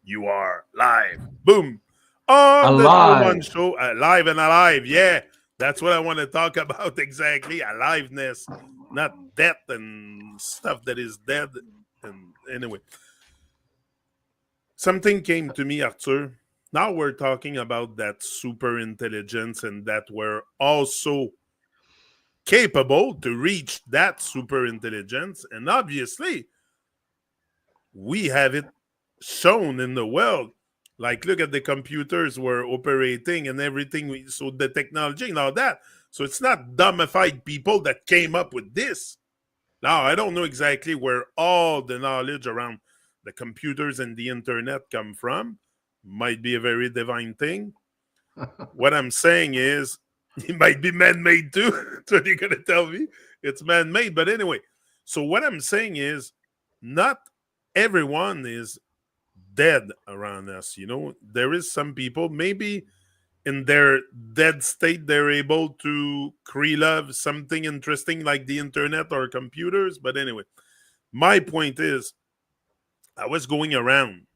You are live. Boom. On the One Alive. Show, live and alive. Yeah, that's what I want to talk about exactly. Aliveness, not death and stuff that is dead. And anyway, something came to me, Arthur. Now we're talking about that super intelligence and that we're also capable to reach that super intelligence. And obviously, we have it shown in the world. Like, look at the computers we're operating and everything. So the technology and all that. So it's not dumbified people that came up with this. Now, I don't know exactly where all the knowledge around the computers and the internet come from. Might be a very divine thing. What I'm saying is, it might be man-made too. That's what you're gonna tell me. It's man-made. But anyway, so what I'm saying is, not everyone is dead around us. There is some people maybe in their dead state they're able to create love something interesting like the internet or computers. But anyway, my point is, I was going around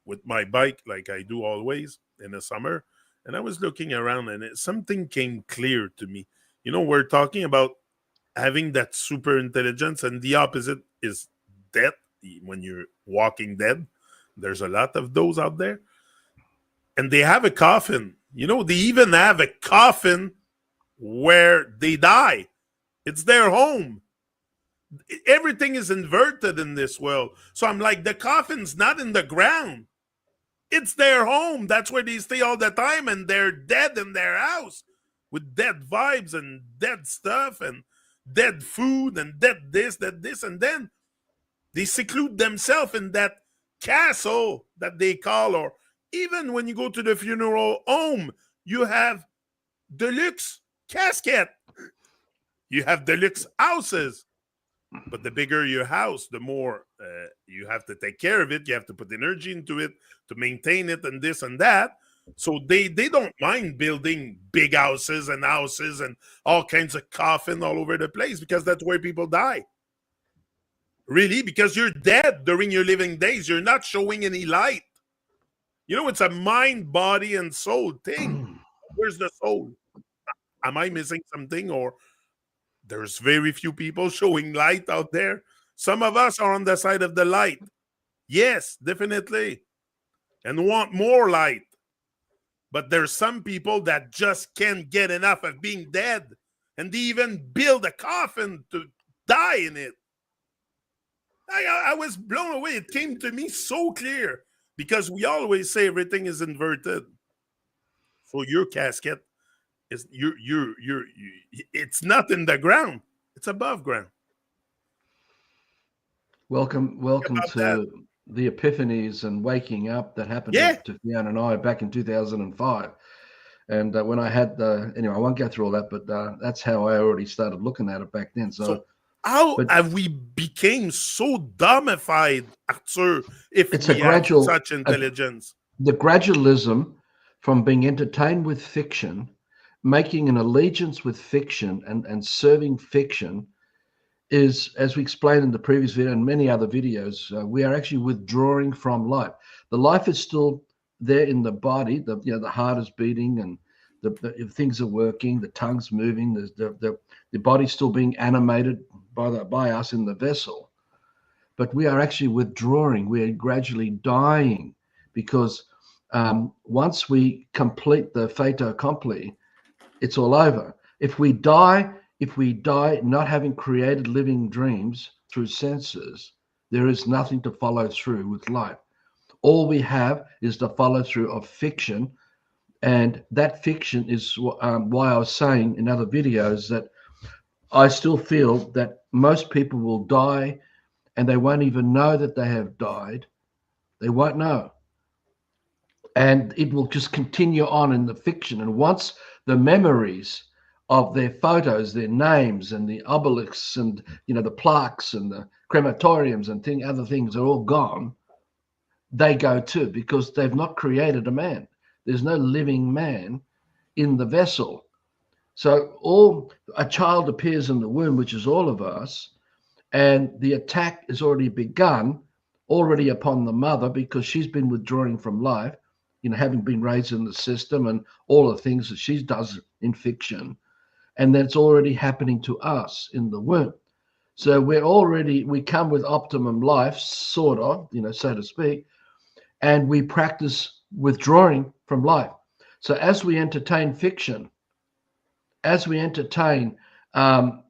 with my bike like I do always in the summer, and I was looking around, and something came clear to me. We're talking about having that super intelligence, and the opposite is death. When you're walking dead, there's a lot of those out there, and they have a coffin. They even have a coffin where they die. It's their home. Everything is inverted in this world. So I'm like, the coffin's not in the ground. It's their home. That's where they stay all the time, and they're dead in their house with dead vibes and dead stuff and dead food and dead this, that this, and then they seclude themselves in that castle that they call, or even when you go to the funeral home, you have deluxe casket. You have deluxe houses. But the bigger your house, the more you have to take care of it. You have to put energy into it to maintain it and this and that. So they don't mind building big houses and all kinds of coffin all over the place, because that's where people die. Really, because you're dead during your living days. You're not showing any light. It's a mind, body, and soul thing. Where's the soul? Am I missing something? Or there's very few people showing light out there. Some of us are on the side of the light. Yes, definitely. And want more light. But there's some people that just can't get enough of being dead. And they even build a coffin to die in it. I was blown away. It came to me so clear. Because we always say everything is inverted. So your casket is it's not in the ground. It's above ground. Welcome About that. to the epiphanies and waking up that happened Yeah. to Fiona and I back in 2005. And when I had anyway, I won't go through all that, but that's how I already started looking at it back then. So how have we became so dumbified, Arthur, if it's we a have gradual, such intelligence? the gradualism from being entertained with fiction, making an allegiance with fiction and serving fiction is, as we explained in the previous video and many other videos, we are actually withdrawing from life. The life is still there in the body. The heart is beating and the things are working. The tongue's moving. The body's still being animated by us in the vessel. But we are actually withdrawing. We are gradually dying because once we complete the fait accompli, it's all over. If we die not having created living dreams through senses, there is nothing to follow through with life. All we have is the follow through of fiction. And that fiction is why I was saying in other videos that I still feel that most people will die and they won't even know that they have died. They won't know. And it will just continue on in the fiction. And once the memories of their photos, their names, and the obelisks, and the plaques, and the crematoriums, and other things are all gone, they go too, because they've not created a man. There's no living man in the vessel. So a child appears in the womb, which is all of us, and the attack is already begun already upon the mother, because she's been withdrawing from life, having been raised in the system and all the things that she does in fiction. And that's already happening to us in the womb. So we come with optimum life, sort of, so to speak, and we practice withdrawing from life. So as we entertain fiction, as we entertain the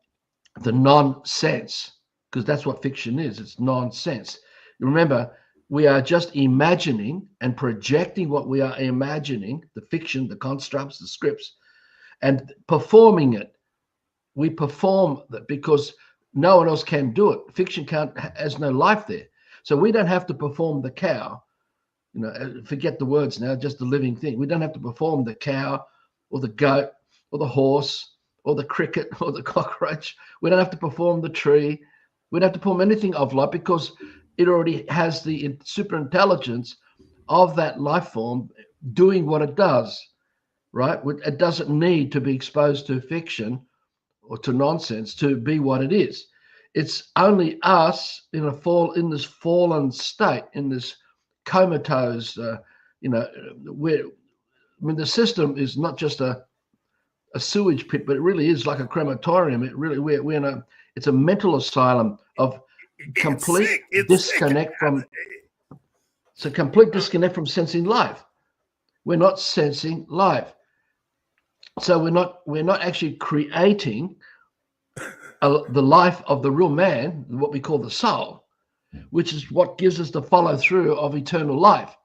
nonsense, because that's what fiction is, it's nonsense. Remember, we are just imagining and projecting what we are imagining, the fiction, the constructs, the scripts, and performing it. We perform that because no one else can do it. Fiction has no life there. So we don't have to perform the cow. Forget the words now, just the living thing. We don't have to perform the cow or the goat or the horse or the cricket or the cockroach. We don't have to perform the tree. We don't have to perform anything of life, because it already has the super intelligence of that life form doing what it does, right? It doesn't need to be exposed to fiction or to nonsense to be what it is. It's only us in this fallen state, in this comatose, where, the system is not just a sewage pit, but it really is like a crematorium. It really, it's a mental asylum of complete disconnect from. It's a complete disconnect from sensing life. We're not sensing life. So we're not actually creating the life of the real man, what we call the soul, which is what gives us the follow through of eternal life.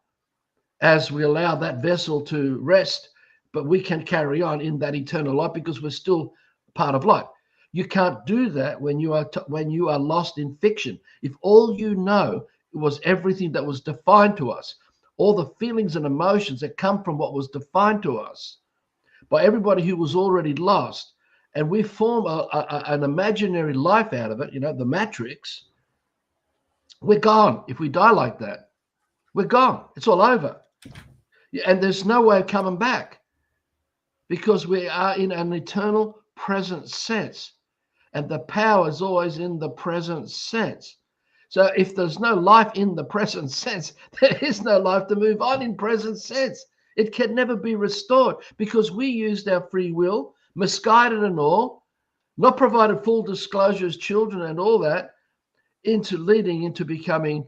As we allow that vessel to rest, but we can carry on in that eternal life because we're still part of life. You can't do that when you are lost in fiction. If all you know was everything that was defined to us, all the feelings and emotions that come from what was defined to us by everybody who was already lost, and we form an imaginary life out of it, the matrix, we're gone. If we die like that, we're gone. It's all over. And there's no way of coming back, because we are in an eternal present sense, and the power is always in the present sense. So if there's no life in the present sense, there is no life to move on in present sense. It can never be restored, because we used our free will, misguided and all, not provided full disclosure as children and all that, leading into becoming,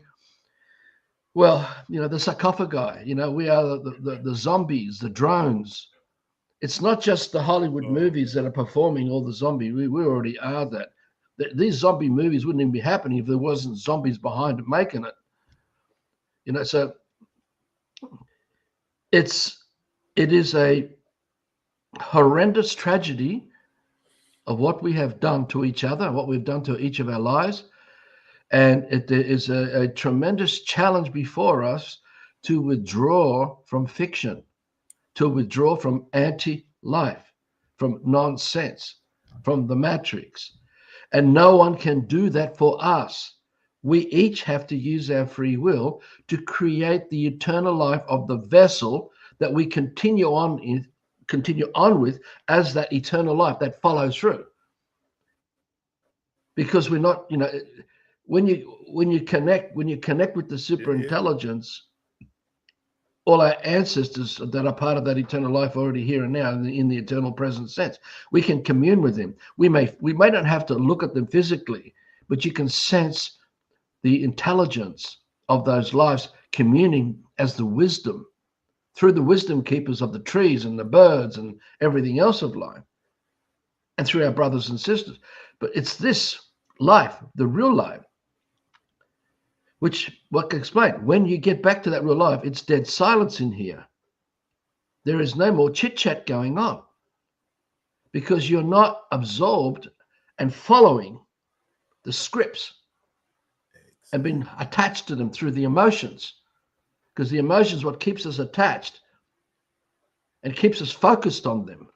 the sarcophagi. We are the zombies, the drones. It's not just the Hollywood movies that are performing all the zombie. We already are that. These zombie movies wouldn't even be happening if there wasn't zombies behind it making it. So it is a horrendous tragedy of what we have done to each other, what we've done to each of our lives. And it is a tremendous challenge before us to withdraw from fiction, to withdraw from anti-life, from nonsense, from the matrix. And no one can do that for us. We each have to use our free will to create the eternal life of the vessel that we continue on with as that eternal life that follows through. Because we're not, when you connect with the super intelligence, all our ancestors that are part of that eternal life already here and now in the eternal present sense, we can commune with them. We may not have to look at them physically, but you can sense the intelligence of those lives communing as the wisdom through the wisdom keepers of the trees and the birds and everything else of life, and through our brothers and sisters. But it's this life, the real life, which, what can explain, when you get back to that real life, it's dead silence in here. There is no more chit-chat going on, because you're not absorbed and following the scripts and been attached to them through the emotions, because the emotions is what keeps us attached and keeps us focused on them.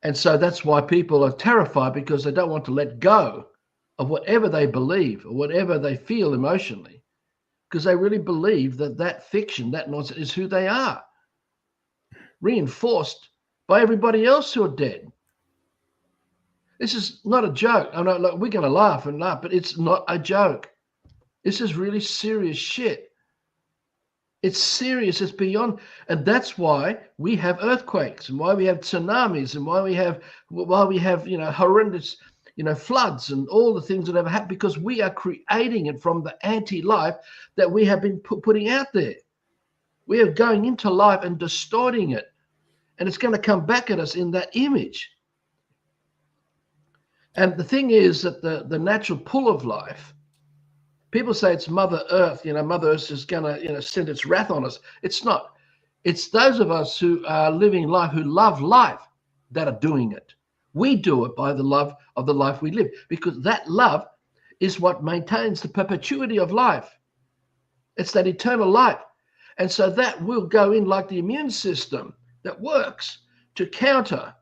And so that's why people are terrified, because they don't want to let go of whatever they believe or whatever they feel emotionally, because they really believe that fiction, that nonsense, is who they are, reinforced by everybody else who are dead. This is not a joke. I know, look, we're going to laugh, but it's not a joke. This is really serious shit. It's serious. It's beyond, and that's why we have earthquakes, and why we have tsunamis, and why we have horrendous floods and all the things that ever happen, because we are creating it from the anti-life that we have been putting out there. We are going into life and distorting it, and it's going to come back at us in that image. And the thing is that the natural pull of life, people say it's Mother Earth, Mother Earth is going to send its wrath on us. It's not. It's those of us who are living life, who love life, that are doing it. We do it by the love of the life we live, because that love is what maintains the perpetuity of life. It's that eternal life. And so that will go in like the immune system that works to counter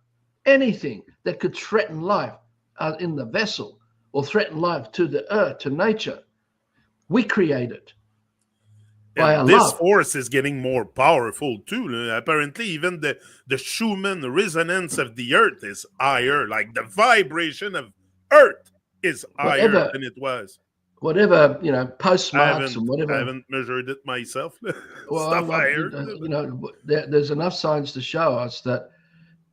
anything that could threaten life in the vessel, or threaten life to the earth, to nature. We create it by our And this love. force is getting more powerful too. Apparently, even the Schumann resonance of the earth is higher. Like the vibration of earth is higher Whatever, than it was. postmarks and I whatever. haven't measured it myself. Well, Stuff I heard. there's enough science to show us that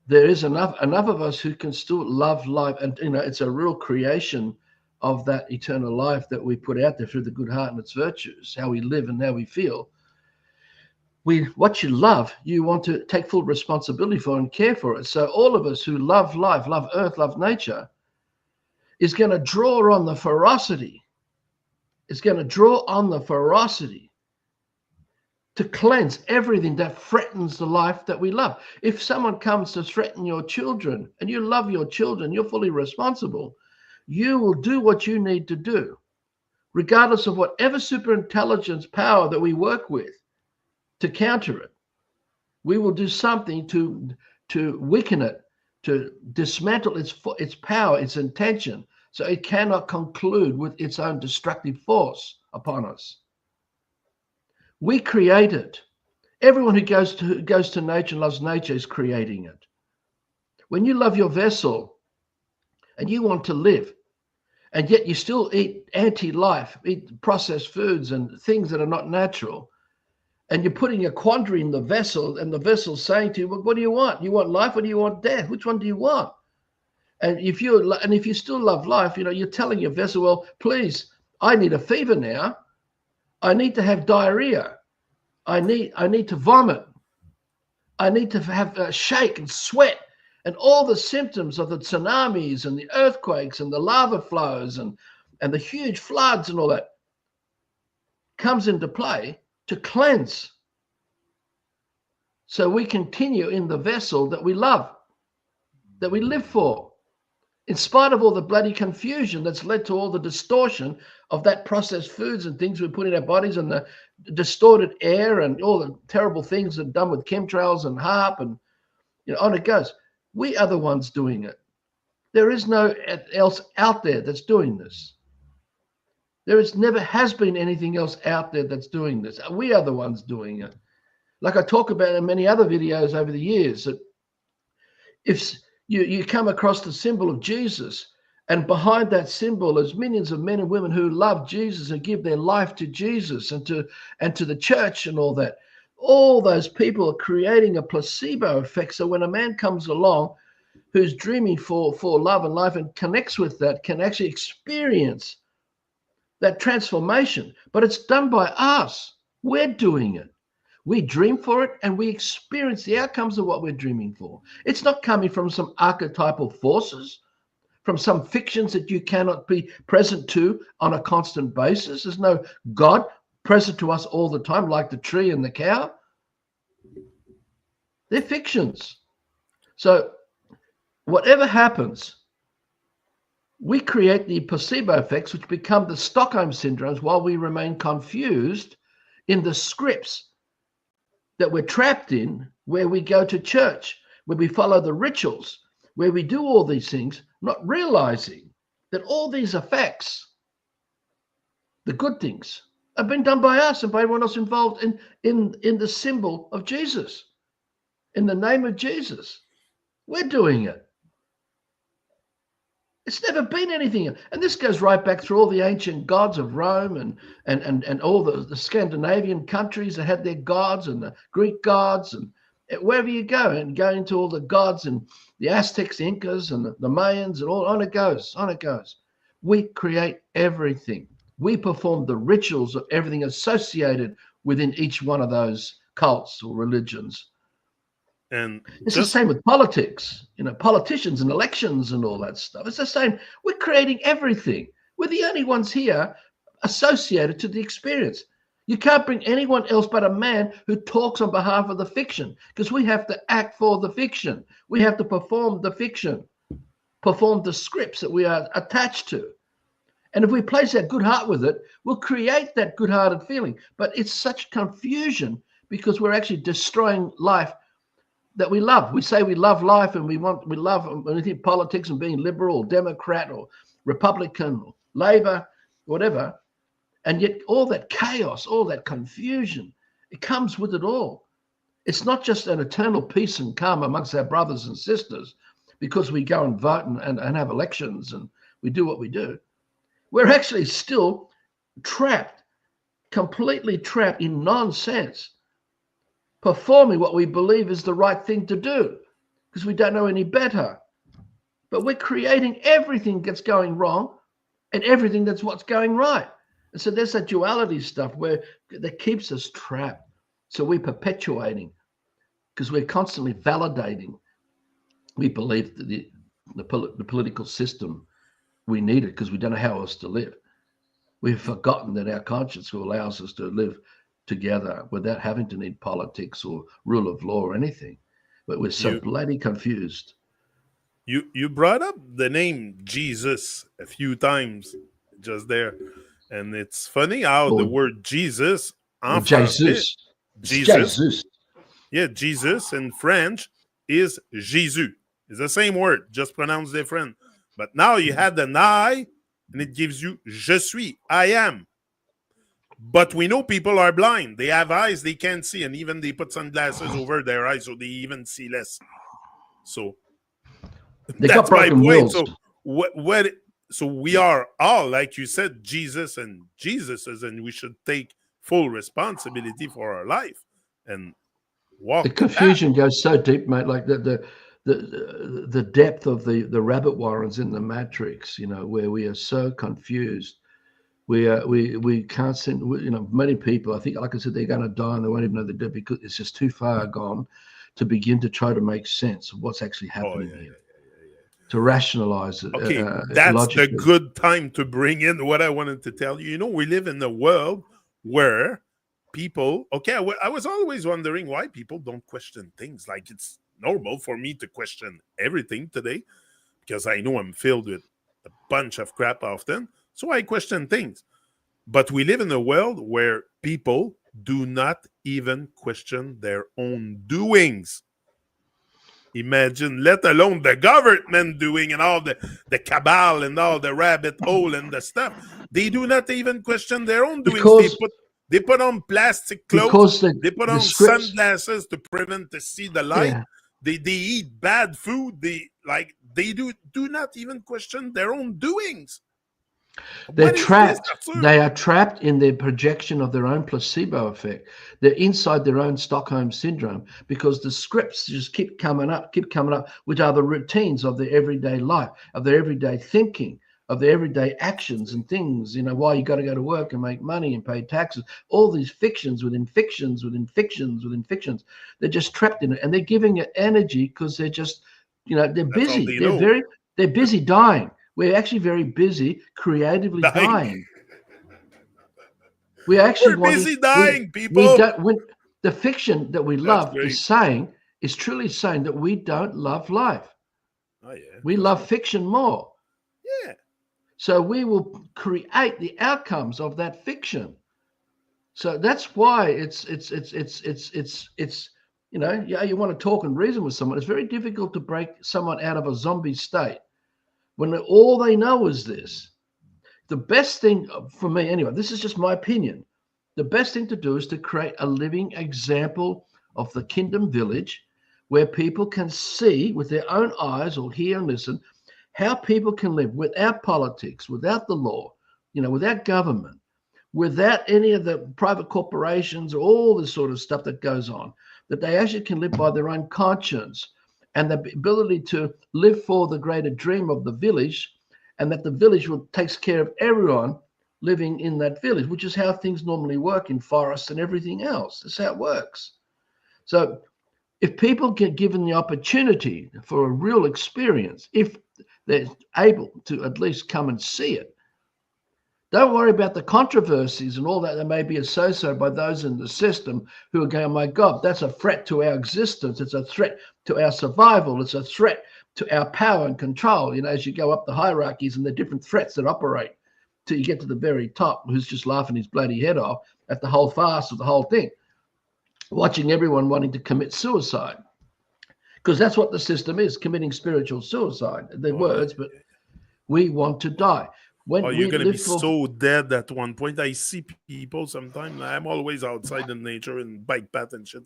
there is enough of us who can still love life, and it's a real creation of that eternal life that we put out there through the good heart and its virtues, how we live and how we feel. What you love, you want to take full responsibility for and care for it. So all of us who love life, love earth, love nature, is going to draw on the ferocity. It's going to draw on the ferocity to cleanse everything that threatens the life that we love. If someone comes to threaten your children, and you love your children, you're fully responsible, you will do what you need to do, regardless of whatever superintelligence power that we work with to counter it. We will do something to weaken it, to dismantle its power, its intention, so it cannot conclude with its own destructive force upon us. We create it. Everyone who goes to nature and loves nature is creating it. When you love your vessel and you want to live, and yet you still eat anti-life, eat processed foods and things that are not natural, and you're putting a quandary in the vessel, and the vessel's saying to you, well, what do you want? You want life or do you want death? Which one do you want? And if you still love life, you're telling your vessel, well, please, I need a fever now. I need to have diarrhea. I need to vomit. I need to have a shake and sweat, and all the symptoms of the tsunamis and the earthquakes and the lava flows and the huge floods and all that comes into play to cleanse, so we continue in the vessel that we love, that we live for, in spite of all the bloody confusion that's led to all the distortion of that processed foods and things we put in our bodies, and the distorted air and all the terrible things that are done with chemtrails and HARP, and on it goes. We are the ones doing it. There is no else out there that's doing this. Never has been anything else out there that's doing this. We are the ones doing it. Like I talk about in many other videos over the years, that if you come across the symbol of Jesus, and behind that symbol is millions of men and women who love Jesus and give their life to Jesus and to the church and all that, all those people are creating a placebo effect. So when a man comes along who's dreaming for love and life and connects with that, can actually experience that transformation. But it's done by us. We're doing it. We dream for it, and we experience the outcomes of what we're dreaming for. It's not coming from some archetypal forces, from some fictions that you cannot be present to on a constant basis. There's no God present to us all the time, like the tree and the cow. They're fictions. So whatever happens, we create the placebo effects, which become the Stockholm syndromes, while we remain confused in the scripts that we're trapped in, where we go to church, where we follow the rituals, where we do all these things, not realizing that all these effects, the good things, have been done by us and by everyone else involved in the symbol of Jesus, in the name of Jesus. We're doing it. It's never been anything. And this goes right back through all the ancient gods of Rome and all the Scandinavian countries that had their gods, and the Greek gods, and wherever you go, and go into all the gods and the Aztecs, the Incas, and the Mayans, and all on it goes, on it goes. We create everything. We perform the rituals of everything associated within each one of those cults or religions. And It's the same with politics, politicians and elections and all that stuff. It's the same. We're creating everything. We're the only ones here associated to the experience. You can't bring anyone else but a man who talks on behalf of the fiction, because we have to act for the fiction. We have to perform the fiction, perform the scripts that we are attached to. And if we place our good heart with it, we'll create that good-hearted feeling. But it's such confusion because we're actually destroying life that we love. We say we love life, and we love anything, politics, and being liberal or Democrat or Republican or Labor, whatever. And yet all that chaos, all that confusion, it comes with it all. It's not just an eternal peace and calm amongst our brothers and sisters because we go and vote and have elections and we do what we do. We're actually still trapped, completely trapped in nonsense, performing what we believe is the right thing to do because we don't know any better. But we're creating everything that's going wrong and everything that's what's going right. And so there's that duality stuff that keeps us trapped. So we're perpetuating because we're constantly validating. We believe that the political system, we need it because we don't know how else to live. We've forgotten that our conscience allows us to live together without having to need politics or rule of law or anything. But we're so bloody confused. You brought up the name Jesus a few times just there. And it's funny how the word Jesus en français, Jesus. Yeah, Jesus in French is Jésus. It's the same word, just pronounced different. But now you had an I, and it gives you je suis, I am. But we know people are blind. They have eyes they can't see, and even they put sunglasses over their eyes so they even see less. So that's my point. So so we are all, like you said, Jesus and Jesuses, and we should take full responsibility for our life and walk. The confusion goes so deep, mate. Like the depth of the rabbit warrens in the matrix, where we are so confused. We can't send, many people, I think, like I said, they're going to die and they won't even know they're dead because it's just too far gone to begin to try to make sense of what's actually happening here. To rationalize it. Okay, that's the good time to bring in what I wanted to tell you. We live in a world where people, I was always wondering why people don't question things. Like, it's normal for me to question everything today because I know I'm filled with a bunch of crap often. So I question things. But we live in a world where people do not even question their own doings. Imagine, let alone the government doing and all the cabal and all the rabbit hole and the stuff. They do not even question their own doings. They put on plastic clothes. They put on sunglasses to prevent to see the light. Yeah. They eat bad food. They do not even question their own doings. They're trapped. They are trapped in their projection of their own placebo effect. They're inside their own Stockholm syndrome because the scripts just keep coming up, which are the routines of their everyday life, of their everyday thinking, of their everyday actions and things. Why you got to go to work and make money and pay taxes. All these fictions within fictions within fictions within fictions. They're just trapped in it, and they're giving it energy because they're just, they're busy. They're busy dying. We're actually very busy creatively dying. We're busy dying, people. The fiction that we love is truly saying that we don't love life. Oh, yeah. We love fiction more. Yeah. So we will create the outcomes of that fiction. So that's why it's you want to talk and reason with someone. It's very difficult to break someone out of a zombie state when all they know is this. The best thing for me, anyway, this is just my opinion. The best thing to do is to create a living example of the kingdom village where people can see with their own eyes or hear and listen how people can live without politics, without the law, without government, without any of the private corporations or all this sort of stuff that goes on, that they actually can live by their own conscience and the ability to live for the greater dream of the village, and that the village takes care of everyone living in that village, which is how things normally work in forests and everything else. That's how it works. So if people get given the opportunity for a real experience, if they're able to at least come and see it, don't worry about the controversies and all that may be associated by those in the system who are going, oh my God, that's a threat to our existence. It's a threat to our survival. It's a threat to our power and control. As you go up the hierarchies and the different threats that operate till you get to the very top, who's just laughing his bloody head off at the whole farce of the whole thing, watching everyone wanting to commit suicide. Because that's what the system is, committing spiritual suicide. They're words, but we want to die. You're going to be so dead at one point. I see people sometimes, I'm always outside in nature and bike path and shit.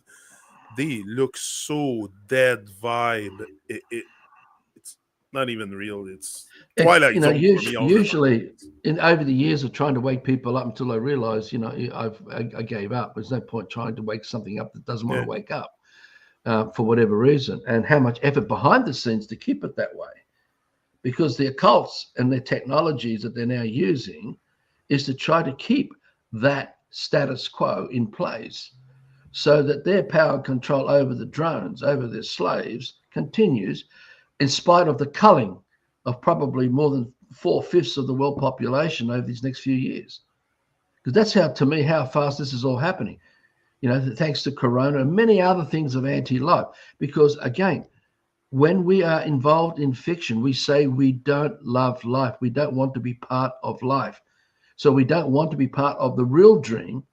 They look so dead vibe. It's not even real. It's Twilight Zone for me all usually over the years of trying to wake people up until I realized, I gave up. There's no point trying to wake something up that doesn't want to wake up for whatever reason, and how much effort behind the scenes to keep it that way. Because the occults and the technologies that they're now using is to try to keep that status quo in place so that their power and control over the drones, over their slaves, continues in spite of the culling of probably more than 4/5 of the world population over these next few years. Because that's how fast this is all happening. Thanks to Corona and many other things of anti-life. Because again, when we are involved in fiction, we say we don't love life. We don't want to be part of life. So we don't want to be part of the real dream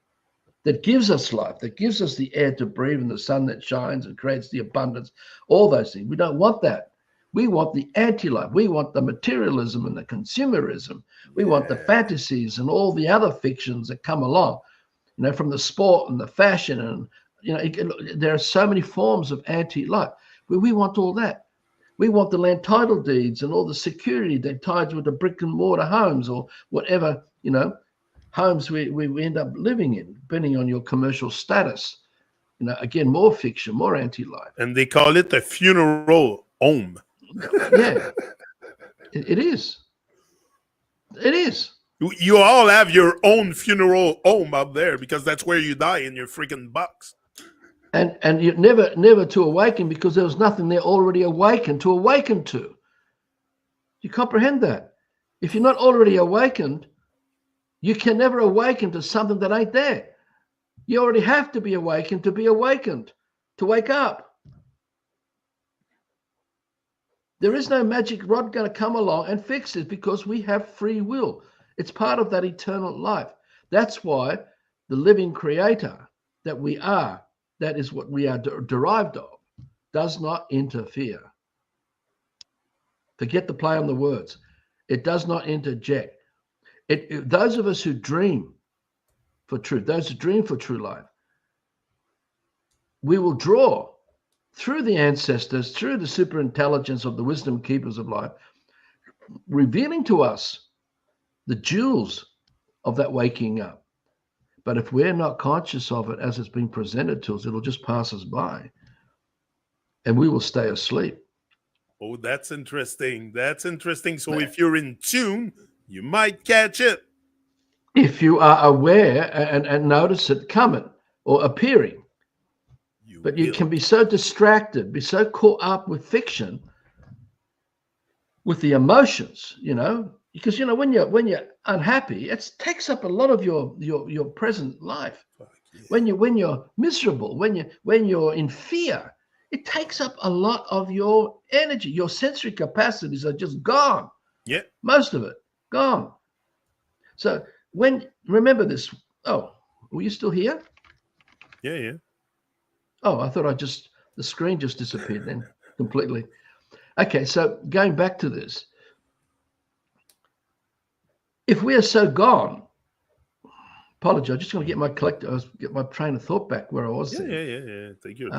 that gives us life, that gives us the air to breathe and the sun that shines and creates the abundance, all those things. We don't want that. We want the anti-life. We want the materialism and the consumerism. We want the fantasies and all the other fictions that come along, from the sport and the fashion. And, there are so many forms of anti-life. We want all that. We want the land title deeds and all the security that ties with the brick and mortar homes or whatever, homes we end up living in, depending on your commercial status. Again, more fiction, more anti-life. And they call it a funeral home. Yeah, it is. It is. You all have your own funeral home out there because that's where you die in your freaking box. And you never to awaken because there was nothing there already awakened to awaken to. You comprehend that? If you're not already awakened, you can never awaken to something that ain't there. You already have to be awakened, to wake up. There is no magic rod going to come along and fix it because we have free will. It's part of that eternal life. That's why the living creator that we are, that is what we are derived of, does not interfere. Forget the play on the words. It does not interject. Those of us who dream for truth, those who dream for true life, we will draw through the ancestors, through the superintelligence of the wisdom keepers of life, revealing to us the jewels of that waking up. But if we're not conscious of it as it's being presented to us, it'll just pass us by and we will stay asleep. Oh, that's interesting. So if you're in tune, you might catch it. If you are aware and notice it coming or appearing. But you can be so distracted, be so caught up with fiction, with the emotions, because when you're unhappy, it takes up a lot of your present life. When you're miserable, when you're in fear, it takes up a lot of your energy. Your sensory capacities are just gone. Yeah, most of it gone. So remember this. Oh, were you still here? Yeah. Oh, I thought the screen just disappeared then completely. Okay, so going back to this, if we are so gone, apologize, I'm just going to get my train of thought back where I was. Yeah. Thank you.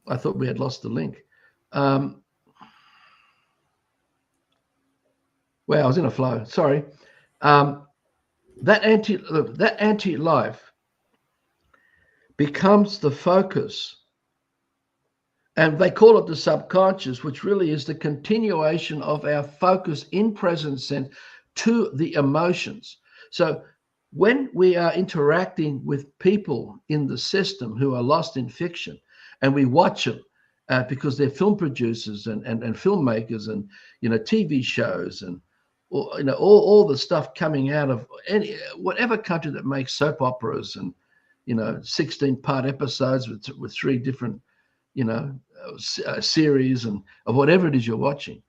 I thought we had lost the link. Wow, I was in a flow. Sorry. That anti-life becomes the focus, and they call it the subconscious, which really is the continuation of our focus in present sense to the emotions. So when we are interacting with people in the system who are lost in fiction, and we watch them because they're film producers and filmmakers and TV shows and all the stuff coming out of whatever country that makes soap operas and 16-part episodes with 3 different series and of whatever it is you're watching,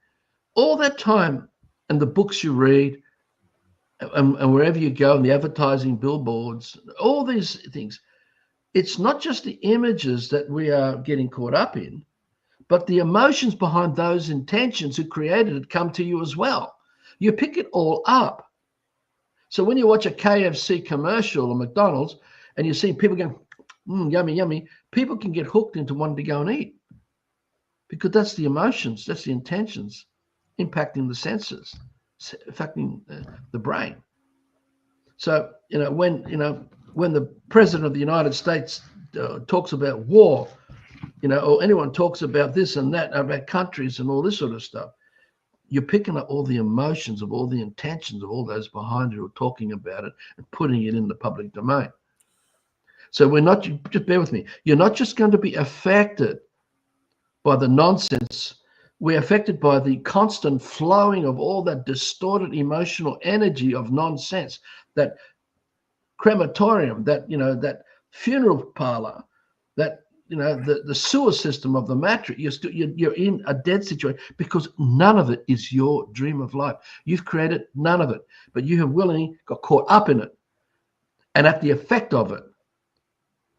all that time, and the books you read, and wherever you go, and the advertising billboards, all these things, it's not just the images that we are getting caught up in, but the emotions behind those intentions who created it come to you as well. You pick it all up. So when you watch a KFC commercial or McDonald's and you see people going, yummy, yummy, people can get hooked into wanting to go and eat, because that's the emotions, that's the intentions impacting the senses, affecting the brain. So, when the president of the United States talks about war, or anyone talks about this and that, about countries and all this sort of stuff, you're picking up all the emotions of all the intentions of all those behind it who are talking about it and putting it in the public domain. So we're not, just bear with me, you're not just going to be affected by the nonsense. We're affected by the constant flowing of all that distorted emotional energy of nonsense, that crematorium, that funeral parlor, that the sewer system of the matrix. You're in a dead situation because none of it is your dream of life. You've created none of it, but you have willingly got caught up in it and at the effect of it,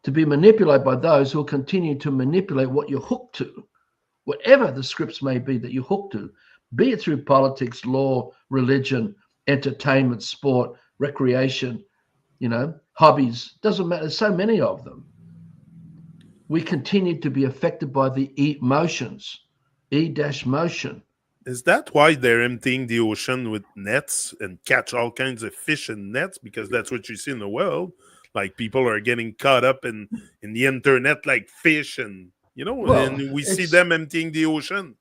to be manipulated by those who will continue to manipulate what you're hooked to, whatever the scripts may be that you're hooked to, be it through politics, law, religion, entertainment, sport, recreation, hobbies, doesn't matter. There's so many of them. We continue to be affected by the emotions, E-motion. Is that why they're emptying the ocean with nets and catch all kinds of fish in nets? Because that's what you see in the world. Like, people are getting caught up in the internet like fish, and Well, and we see them emptying the ocean.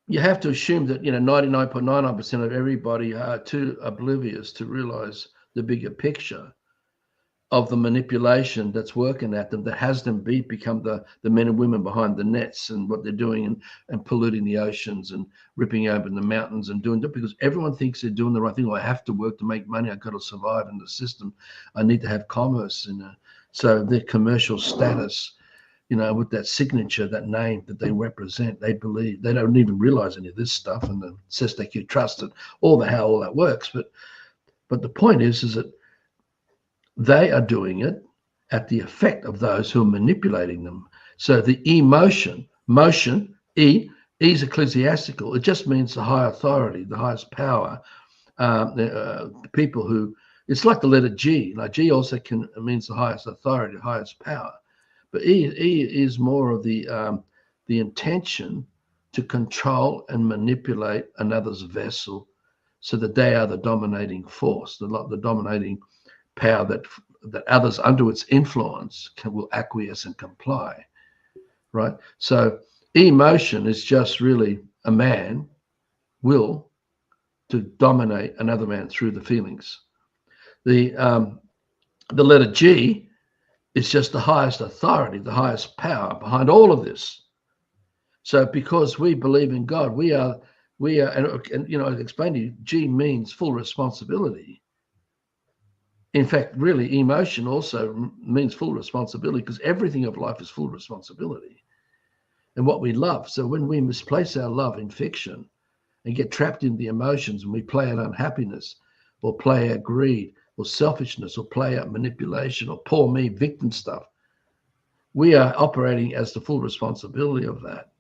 You have to assume that 99.99% of everybody are too oblivious to realize the bigger picture of the manipulation that's working at them, that has them become the men and women behind the nets and what they're doing and polluting the oceans and ripping open the mountains and doing that, because everyone thinks they're doing the right thing. I have to work to make money. I've got to survive in the system. I need to have commerce. So their commercial status, with that signature, that name that they represent, they believe, they don't even realize any of this stuff, and the says they can trust it, how all that works. But the point is that they are doing it at the effect of those who are manipulating them. So the motion, E is ecclesiastical. It just means the high authority, the highest power. People who, it's like the letter G. Like G also means the highest authority, the highest power. But E is more of the intention to control and manipulate another's vessel, so that they are the dominating force, the dominating power that others under its influence will acquiesce and comply, right? So emotion is just really a man will to dominate another man through the feelings. The letter G is just the highest authority, the highest power behind all of this. So because we believe in God, we are, and I explained to you, G means full responsibility. In fact, really, emotion also means full responsibility, because everything of life is full responsibility. And what we love. So when we misplace our love in fiction and get trapped in the emotions, and we play out unhappiness, or play out greed, or selfishness, or play out manipulation, or poor me, victim stuff, we are operating as the full responsibility of that.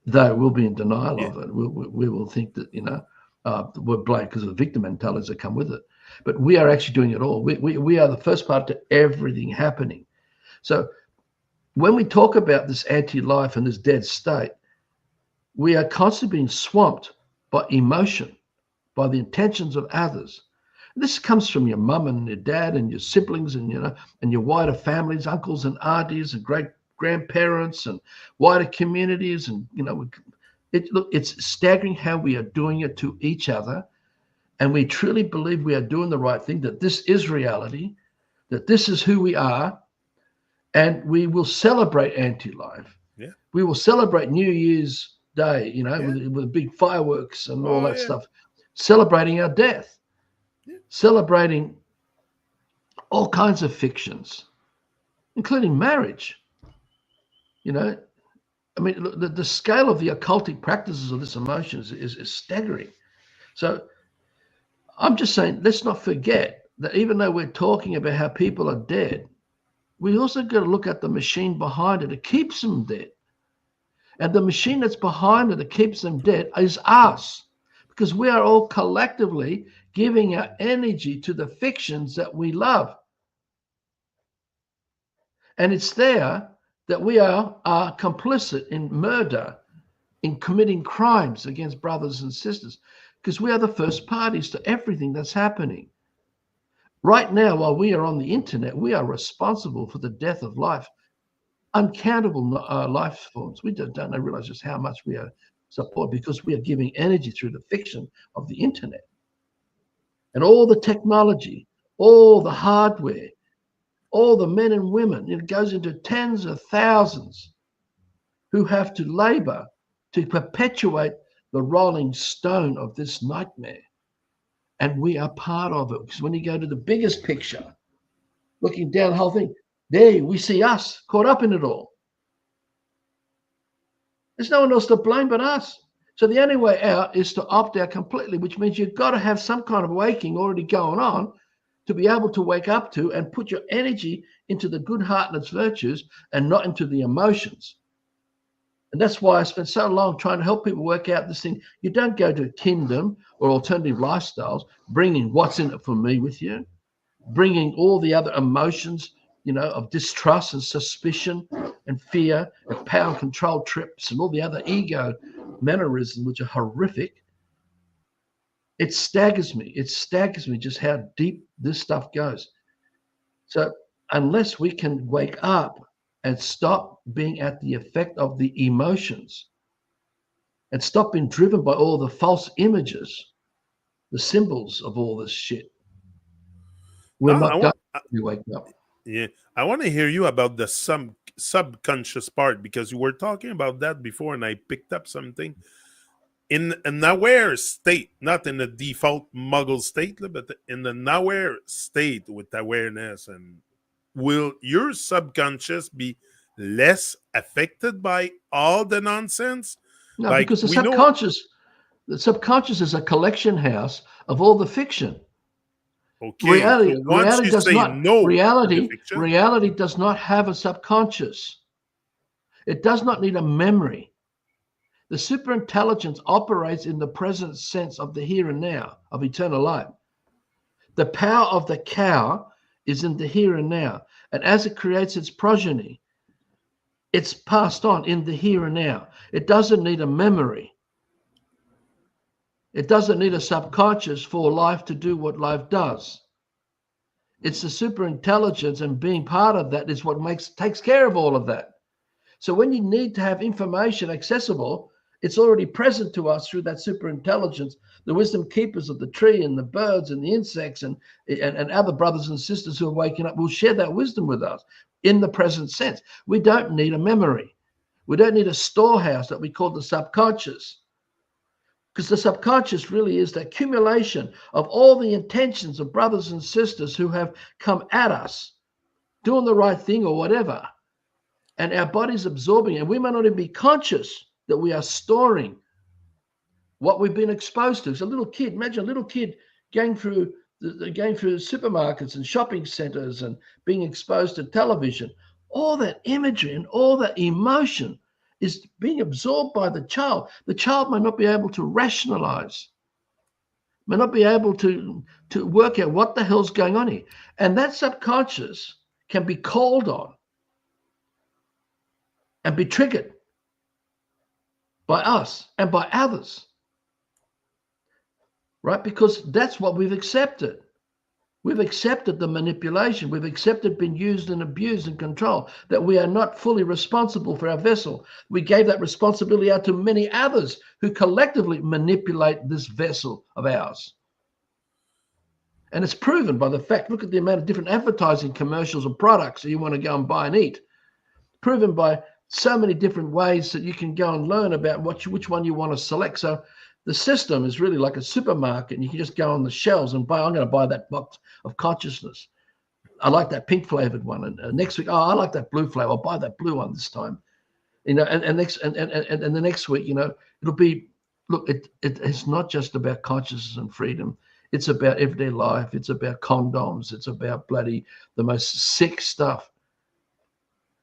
Though we'll be in denial of it. We will think that, we're blamed because of the victim mentalities that come with it. But we are actually doing it all. We are the first part to everything happening. So when we talk about this anti-life and this dead state, we are constantly being swamped by emotion. by the intentions of others. This comes from your mum and your dad and your siblings and and your wider families, uncles and aunties and great grandparents and wider communities. And it's staggering how we are doing it to each other. And we truly believe we are doing the right thing, that this is reality, that this is who we are, and we will celebrate anti-life. Yeah. We will celebrate New Year's Day, Yeah. with big fireworks and all that yeah. stuff, celebrating our death, celebrating all kinds of fictions, including marriage. I mean, the scale of the occultic practices of this emotion is staggering. So I'm just saying, let's not forget that even though we're talking about how people are dead, we also got to look at the machine behind it. It keeps them dead. And the machine that's behind it that keeps them dead is us, because we are all collectively giving our energy to the fictions that we love. And it's there that we are complicit in murder, in committing crimes against brothers and sisters, because we are the first parties to everything that's happening. Right now, while we are on the internet, we are responsible for the death of life, uncountable life forms. We don't realize just how much we are supported, because we are giving energy through the fiction of the internet. And all the technology, all the hardware, all the men and women, it goes into tens of thousands who have to labor to perpetuate the rolling stone of this nightmare. And we are part of it. Because when you go to the biggest picture, looking down the whole thing, there we see us caught up in it all. There's no one else to blame but us. So the only way out is to opt out completely, which means you've got to have some kind of waking already going on to be able to wake up to and put your energy into the good heart and its virtues and not into the emotions. And that's why I spent so long trying to help people work out this thing. You don't go to Kingdom or alternative lifestyles bringing what's in it for me with you, bringing all the other emotions, of distrust and suspicion and fear and power and control trips and all the other ego mannerisms, which are horrific. It staggers me. It staggers me just how deep this stuff goes. So unless we can wake up and stop being at the effect of the emotions and stop being driven by all the false images, the symbols of all this shit, we're No, not going to wake up. Yeah, I want to hear you about the subconscious part, because you were talking about that before, and I picked up something in an aware state, not in the default muggle state, but in an aware state with awareness. And will your subconscious be less affected by all the nonsense? No, Like because we know, the subconscious is a collection house of all the fiction. okay, so Reality, once reality you does say not. no to the Reality, fiction, reality does not have a subconscious. It does not need a memory. The superintelligence operates in the present sense of the here and now of eternal life. The power of the cow is in the here and now, and as it creates its progeny, it's passed on in the here and now. It doesn't need a memory. It doesn't need a subconscious for life to do what life does. It's the superintelligence, and being part of that is what takes care of all of that. So when you need to have information accessible, it's already present to us through that superintelligence. The wisdom keepers of the tree and the birds and the insects and other brothers and sisters who are waking up will share that wisdom with us in the present sense. We don't need a memory. We don't need a storehouse that we call the subconscious, because the subconscious really is the accumulation of all the intentions of brothers and sisters who have come at us doing the right thing or whatever. And our body's absorbing, and we may not even be conscious that we are storing what we've been exposed to. So a little kid, imagine a little kid going through supermarkets and shopping centers and being exposed to television. All that imagery and all that emotion is being absorbed by the child. The child may not be able to rationalize, may not be able to work out what the hell's going on here. And that subconscious can be called on and be triggered by us and by others. right? Because that's what we've accepted. We've accepted the manipulation. We've accepted being used and abused and controlled, that we are not fully responsible for our vessel. We gave that responsibility out to many others who collectively manipulate this vessel of ours. And it's proven by the fact, look at the amount of different advertising commercials or products that you want to go and buy and eat. Proven by so many different ways that you can go and learn about which one you want to select. So the system is really like a supermarket, and you can just go on the shelves and buy, I'm going to buy that box of consciousness. I like that pink flavored one. And next week, I like that blue flavor. I'll buy that blue one this time. And the next week, it'll be, look, it's not just about consciousness and freedom. It's about everyday life. It's about condoms. It's about the most sick stuff.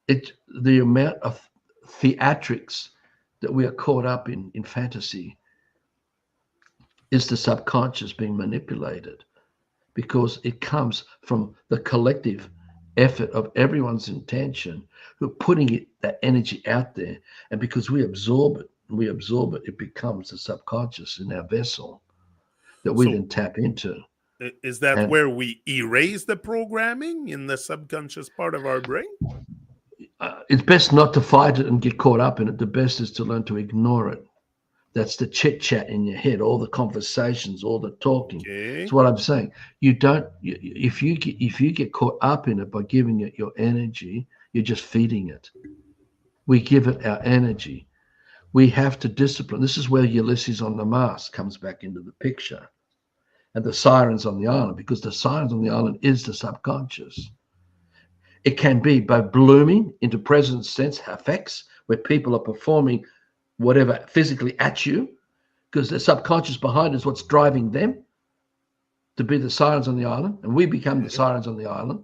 The amount of theatrics that we are caught up in fantasy is the subconscious being manipulated, because it comes from the collective effort of everyone's intention, who are putting that energy out there. And because we absorb it, it becomes the subconscious in our vessel that we then tap into. Is that where we erase the programming in the subconscious part of our brain? It's best not to fight it and get caught up in it. The best is to learn to ignore it. That's the chit chat in your head, all the conversations, all the talking. Okay. That's what I'm saying. If you get caught up in it by giving it your energy, you're just feeding it. We give it our energy. We have to discipline. This is where Ulysses on the Mast comes back into the picture, and the sirens on the island, because the sirens on the island is the subconscious. It can be by blooming into present sense effects, where people are performing whatever physically at you, because the subconscious behind is what's driving them to be the sirens on the island, and we become the sirens on the island.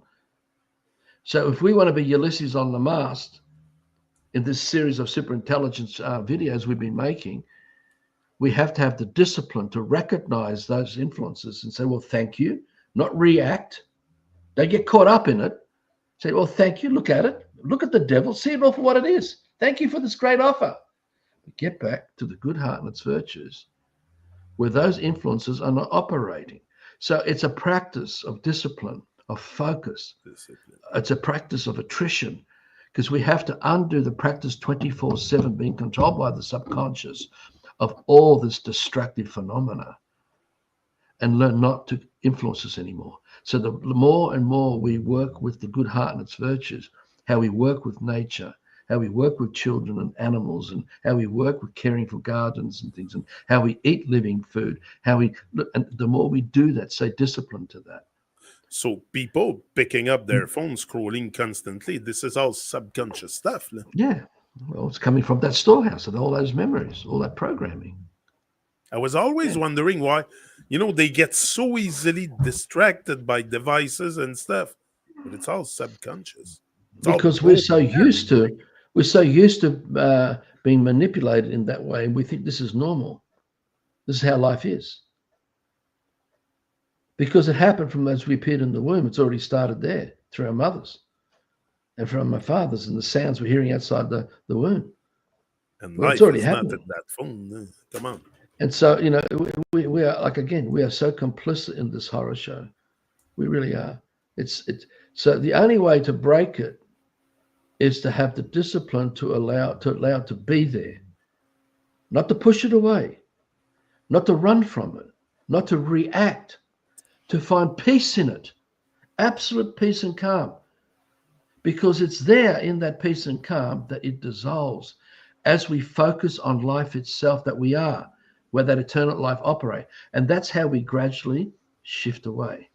So if we want to be Ulysses on the Mast in this series of superintelligence videos we've been making, we have to have the discipline to recognize those influences and say, well, thank you, not react. Don't get caught up in it. Say, well, thank you. Look at it. Look at the devil. See it all for what it is. Thank you for this great offer. But get back to the good heart and its virtues, where those influences are not operating. So it's a practice of discipline, of focus. It's a practice of attrition, because we have to undo the practice 24/7 being controlled by the subconscious of all this destructive phenomena, and learn not to influence us anymore. So the more and more we work with the good heart and its virtues, how we work with nature, how we work with children and animals, and how we work with caring for gardens and things, and how we eat living food, and the more we do that, stay disciplined to that. So people picking up their phones, scrolling constantly, this is all subconscious stuff. Yeah. Well, it's coming from that storehouse of all those memories, all that programming. I was always wondering why, they get so easily distracted by devices and stuff, but it's all subconscious. Because we're so used to being manipulated in that way, and we think this is normal. This is how life is. Because it happened from as we appeared in the womb. It's already started there through our mothers and from our fathers, and the sounds we're hearing outside the womb. And life it's already is happening. Not at that phone. Come on. And so, we are, like, again, we are so complicit in this horror show. We really are. So the only way to break it is to have the discipline to allow it to be there, not to push it away, not to run from it, not to react, to find peace in it, absolute peace and calm, because it's there in that peace and calm that it dissolves as we focus on life itself, that we are, where that eternal life operates. And that's how we gradually shift away.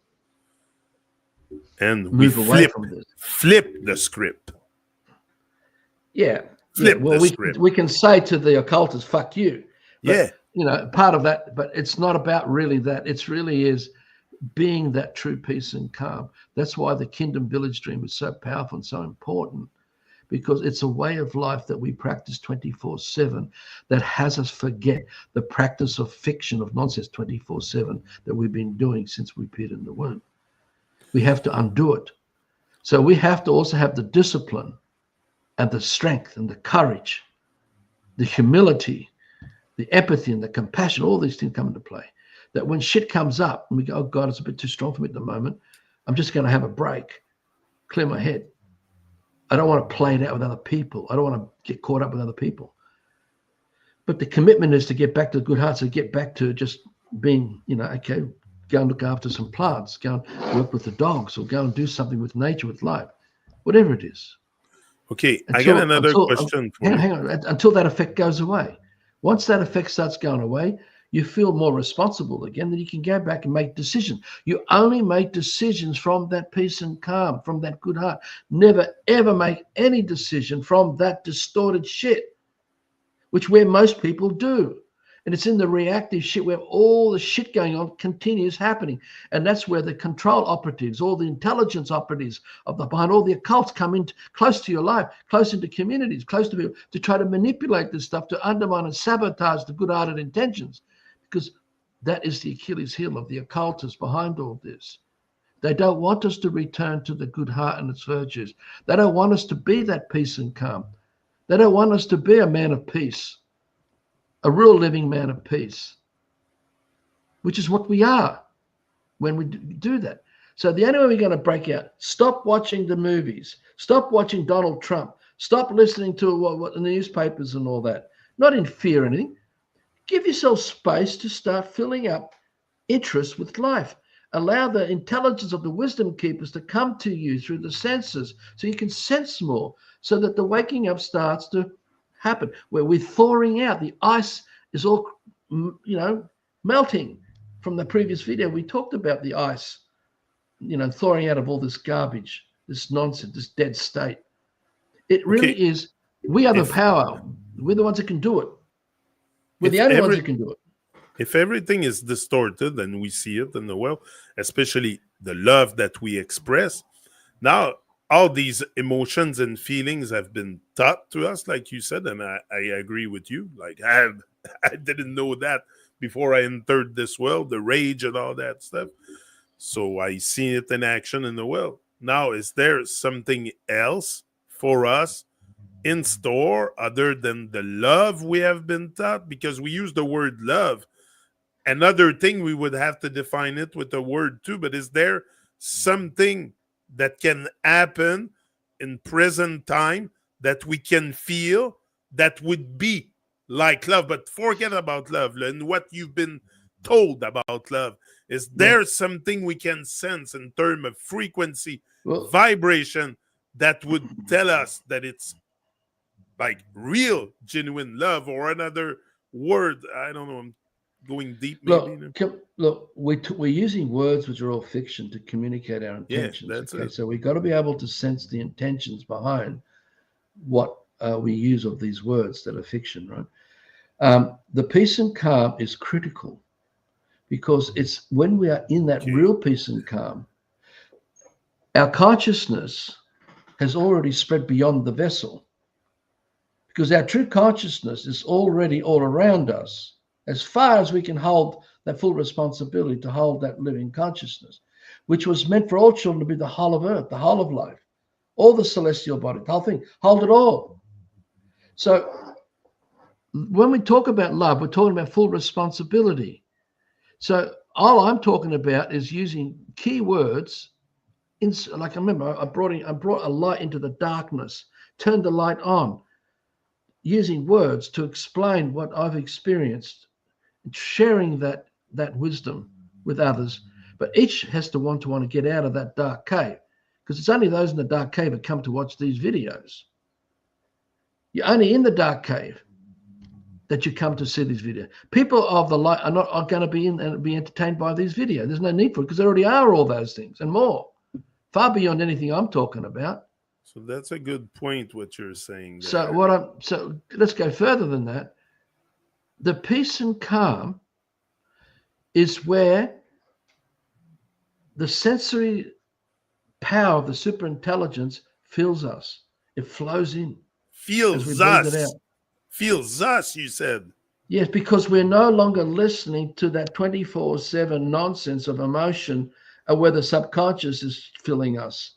And move away from this. Flip the script. Yeah. Well, we can say to the occultist, fuck you. But, part of that, but it's not about really that. It's really is being that true peace and calm. That's why the Kingdom Village Dream is so powerful and so important, because it's a way of life that we practice 24/7 that has us forget the practice of fiction, of nonsense 24/7 that we've been doing since we appeared in the womb. We have to undo it. So we have to also have the discipline and the strength and the courage, the humility, the empathy and the compassion, all these things come into play, that when shit comes up and we go, oh God, it's a bit too strong for me at the moment, I'm just going to have a break, clear my head. I don't want to play it out with other people. I don't want to get caught up with other people. But the commitment is to get back to the good heart, so get back to just being, okay, go and look after some plants, go and work with the dogs, or go and do something with nature, with life, whatever it is. Okay, I got another question for you. Hang on, until that effect goes away. Once that effect starts going away, you feel more responsible again, then you can go back and make decisions. You only make decisions from that peace and calm, from that good heart. Never, ever make any decision from that distorted shit, which where most people do. And it's in the reactive shit where all the shit going on continues happening. And that's where the control operatives, all the intelligence operatives behind all the occults come in close to your life, close into communities, close to people, to try to manipulate this stuff, to undermine and sabotage the good-hearted intentions. Because that is the Achilles heel of the occultists behind all this. They don't want us to return to the good heart and its virtues. They don't want us to be that peace and calm. They don't want us to be a man of peace, a real living man of peace, which is what we are when we do that. So the only way we're going to break out, stop watching the movies, stop watching Donald Trump, stop listening to what the newspapers and all that, not in fear or anything. Give yourself space to start filling up interest with life. Allow the intelligence of the wisdom keepers to come to you through the senses so you can sense more, so that the waking up starts to happen, where we're thawing out. The ice is all, melting. From the previous video, we talked about the ice, thawing out of all this garbage, this nonsense, this dead state. It really is. We are the power. We're the ones that can do it. We're the only ones that can do it. If everything is distorted and we see it in the world, especially the love that we express, now all these emotions and feelings have been taught to us, like you said, and I agree with you. Like I didn't know that before I entered this world, the rage and all that stuff. So I see it in action in the world. Now, is there something else for us in store other than the love we have been taught? Because we use the word love. Another thing, we would have to define it with a word too, but is there something that can happen in present time that we can feel that would be like love? But forget about love and what you've been told about love. Is there something we can sense in terms of frequency, vibration, that would tell us that it's like real, genuine love? Or another word, I don't know, I'm going deep maybe. Look, we're using words which are all fiction to communicate our intentions. Yeah, that's okay, it. so we've got to be able to sense the intentions behind what we use of these words that are fiction, right? The peace and calm is critical, because it's when we are in that real peace and calm, our consciousness has already spread beyond the vessel, because our true consciousness is already all around us, as far as we can hold that full responsibility to hold that living consciousness, which was meant for all children to be the whole of earth, the whole of life, all the celestial body, the whole thing, hold it all. So when we talk about love, we're talking about full responsibility. So all I'm talking about is using key words. Like I remember, I brought a light into the darkness, turned the light on, using words to explain what I've experienced, sharing that wisdom with others. But each has to want to get out of that dark cave, because it's only those in the dark cave that come to watch these videos. You're only in the dark cave that you come to see these videos. People of the light are going to be in and be entertained by these videos. There's no need for it, because there already are all those things and more, far beyond anything I'm talking about. So that's a good point, what you're saying there. So let's go further than that. The peace and calm is where the sensory power of the superintelligence fills us. It flows in. Feels us. Feels us, you said. Yes, because we're no longer listening to that 24/7 nonsense of emotion, where the subconscious is filling us.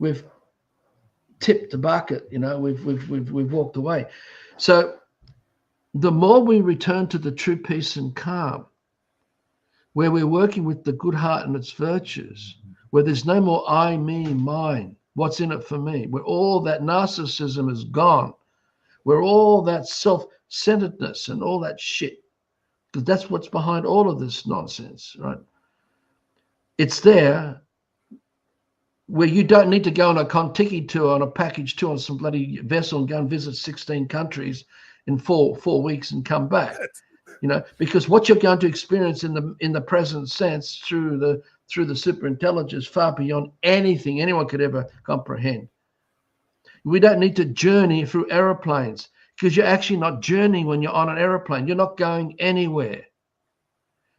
We've tipped the bucket, we've walked away. So the more we return to the true peace and calm, where we're working with the good heart and its virtues, where there's no more I, me, mine, what's in it for me, where all that narcissism is gone, where all that self-centeredness and all that shit, because that's what's behind all of this nonsense, right? It's there where you don't need to go on a Kontiki tour, on a package tour, on some bloody vessel and go and visit 16 countries in four weeks and come back. Because what you're going to experience in the present sense through the superintelligence far beyond anything anyone could ever comprehend. We don't need to journey through aeroplanes, because you're actually not journeying when you're on an aeroplane. You're not going anywhere.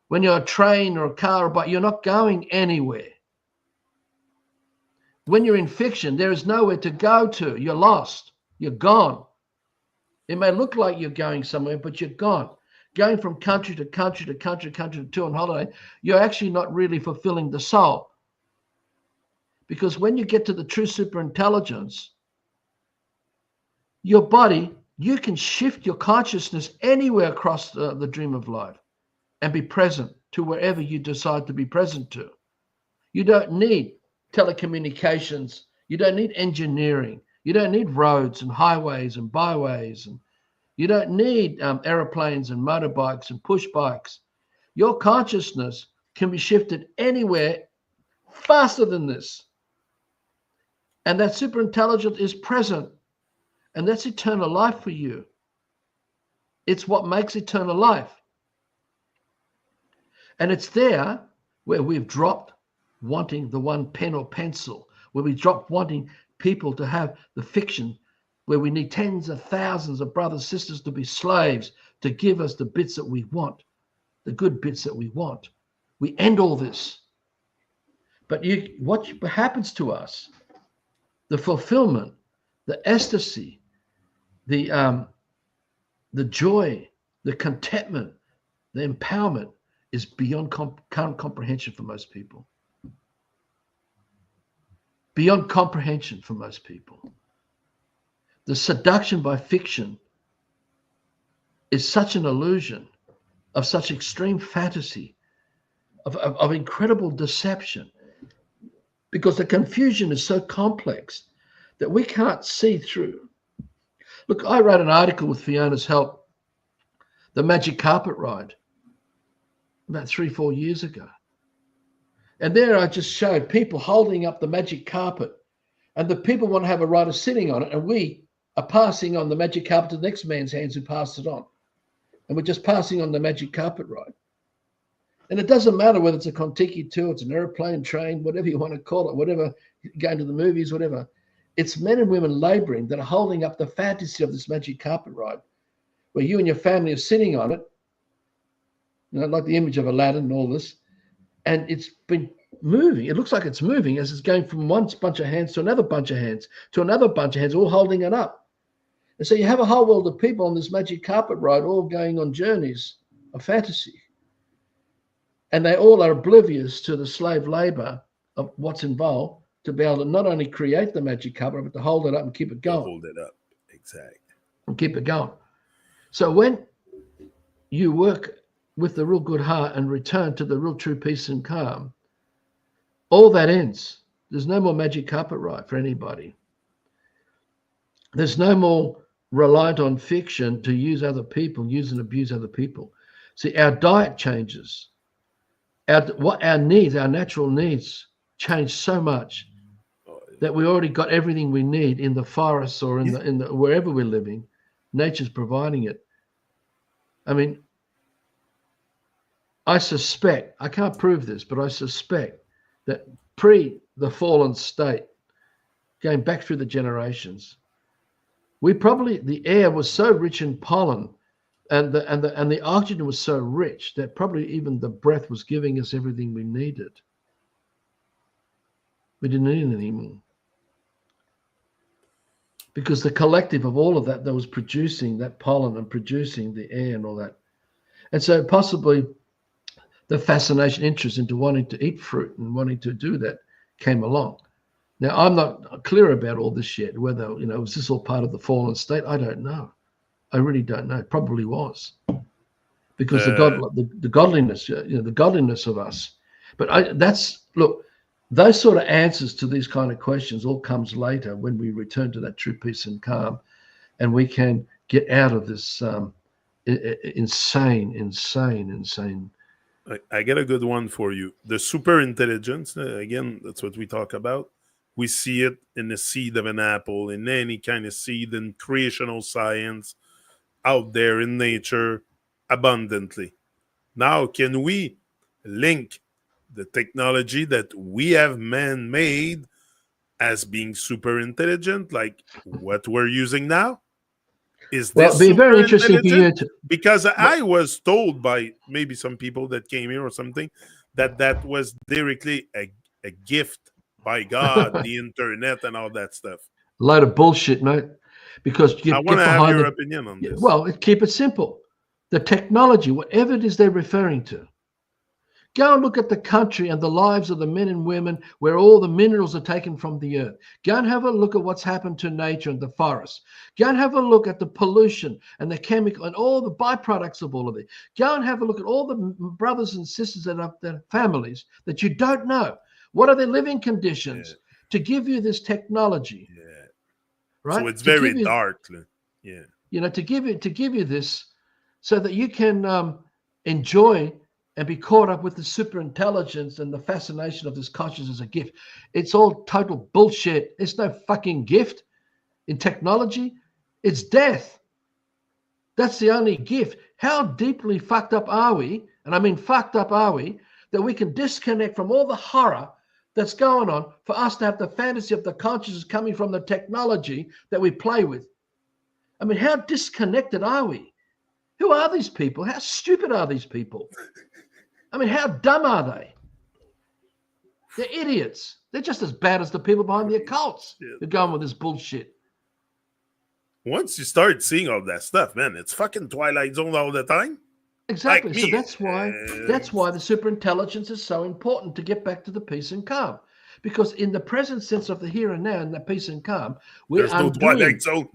When you're a train or a car or a bike, you're not going anywhere. When you're in fiction, there is nowhere to go to. You're lost. You're gone. It may look like you're going somewhere, but you're gone. Going from country to country to country to tour on holiday, you're actually not really fulfilling the soul. Because when you get to the true superintelligence, your body, you can shift your consciousness anywhere across the dream of life and be present to wherever you decide to be present to. You don't need telecommunications. You don't need engineering. You don't need roads and highways and byways, and you don't need aeroplanes and motorbikes and push bikes. Your consciousness can be shifted anywhere faster than this. And that superintelligence is present. And that's eternal life for you. It's what makes eternal life. And it's there where we've dropped wanting the one pen or pencil, where we dropped wanting people to have the fiction, where we need tens of thousands of brothers, sisters to be slaves, to give us the bits that we want, the good bits that we want. We end all this. But what happens to us, the fulfillment, the ecstasy, the joy, the contentment, the empowerment is beyond current comprehension for most people. Beyond comprehension for most people. The seduction by fiction is such an illusion of such extreme fantasy, of incredible deception, because the confusion is so complex that we can't see through. Look, I wrote an article with Fiona's help, The Magic Carpet Ride, about 3-4 years ago. And there I just showed people holding up the magic carpet, and the people want to have a rider sitting on it, and we are passing on the magic carpet to the next man's hands who passed it on. And we're just passing on the magic carpet ride. And it doesn't matter whether it's a Kontiki tour, it's an airplane, train, whatever you want to call it, whatever, going to the movies, whatever. It's men and women laboring that are holding up the fantasy of this magic carpet ride, where you and your family are sitting on it, like the image of Aladdin and all this, and it's been moving. It looks like it's moving as it's going from one bunch of hands to another bunch of hands, to another bunch of hands, all holding it up. And so you have a whole world of people on this magic carpet ride, all going on journeys of fantasy. And they all are oblivious to the slave labor of what's involved to be able to not only create the magic carpet, but to hold it up and keep it going. Hold it up, exactly. And keep it going. So when you work with the real good heart and return to the real true peace and calm, all that ends. There's no more magic carpet ride for anybody. There's no more reliant on fiction to use other people, use and abuse other people. See, our diet changes. Our needs, our natural needs change so much that we already got everything we need in the forests or in the wherever we're living. Nature's providing it. I mean, I suspect, I can't prove this, but I suspect that pre the fallen state, going back through the generations, the air was so rich in pollen and the oxygen was so rich that probably even the breath was giving us everything we needed. We didn't need anything more. Because the collective of all of that was producing that pollen and producing the air and all that. And so possibly the fascination, interest into wanting to eat fruit and wanting to do that came along. Now, I'm not clear about all this yet, whether, was this all part of the fallen state? I don't know. I really don't know. It probably was. because the godliness, the godliness of us. But look, those sort of answers to these kind of questions all comes later when we return to that true peace and calm, and we can get out of this insane. I get a good one for you. The super intelligence, again, that's what we talk about. We see it in the seed of an apple, in any kind of seed, in creational science, out there in nature, abundantly. Now, can we link the technology that we have man-made as being super intelligent, like what we're using now? Is Well, this it'd be super very interesting for intelligent? you to. Because I was told by maybe some people that came here or something that was directly a gift by God, the internet and all that stuff. Load of bullshit, mate. Because I you want get to have behind your the. opinion on this. Well, keep it simple. The technology, whatever it is they're referring to, go and look at the country and the lives of the men and women where all the minerals are taken from the earth. Go and have a look at what's happened to nature and the forests. Go and have a look at the pollution and the chemical and all the byproducts of all of it. Go and have a look at all the brothers and sisters that are their families that you don't know. What are their living conditions to give you this technology? Yeah. Right? So it's To very give you, dark. Yeah. to give you this so that you can enjoy and be caught up with the super intelligence and the fascination of this consciousness as a gift. It's all total bullshit. It's no fucking gift in technology. It's death. That's the only gift. How deeply fucked up are we? And I mean fucked up are we, that we can disconnect from all the horror that's going on for us to have the fantasy of the consciousness coming from the technology that we play with? I mean, how disconnected are we? Who are these people? How stupid are these people? I mean, how dumb are they? They're idiots. They're just as bad as the people behind the occults who are going with this bullshit. Once you start seeing all that stuff, man, it's fucking Twilight Zone all the time. Exactly. Like So me. that's why the superintelligence is so important, to get back to the peace and calm. Because in the present sense of the here and now and the peace and calm, There's no Twilight Zone.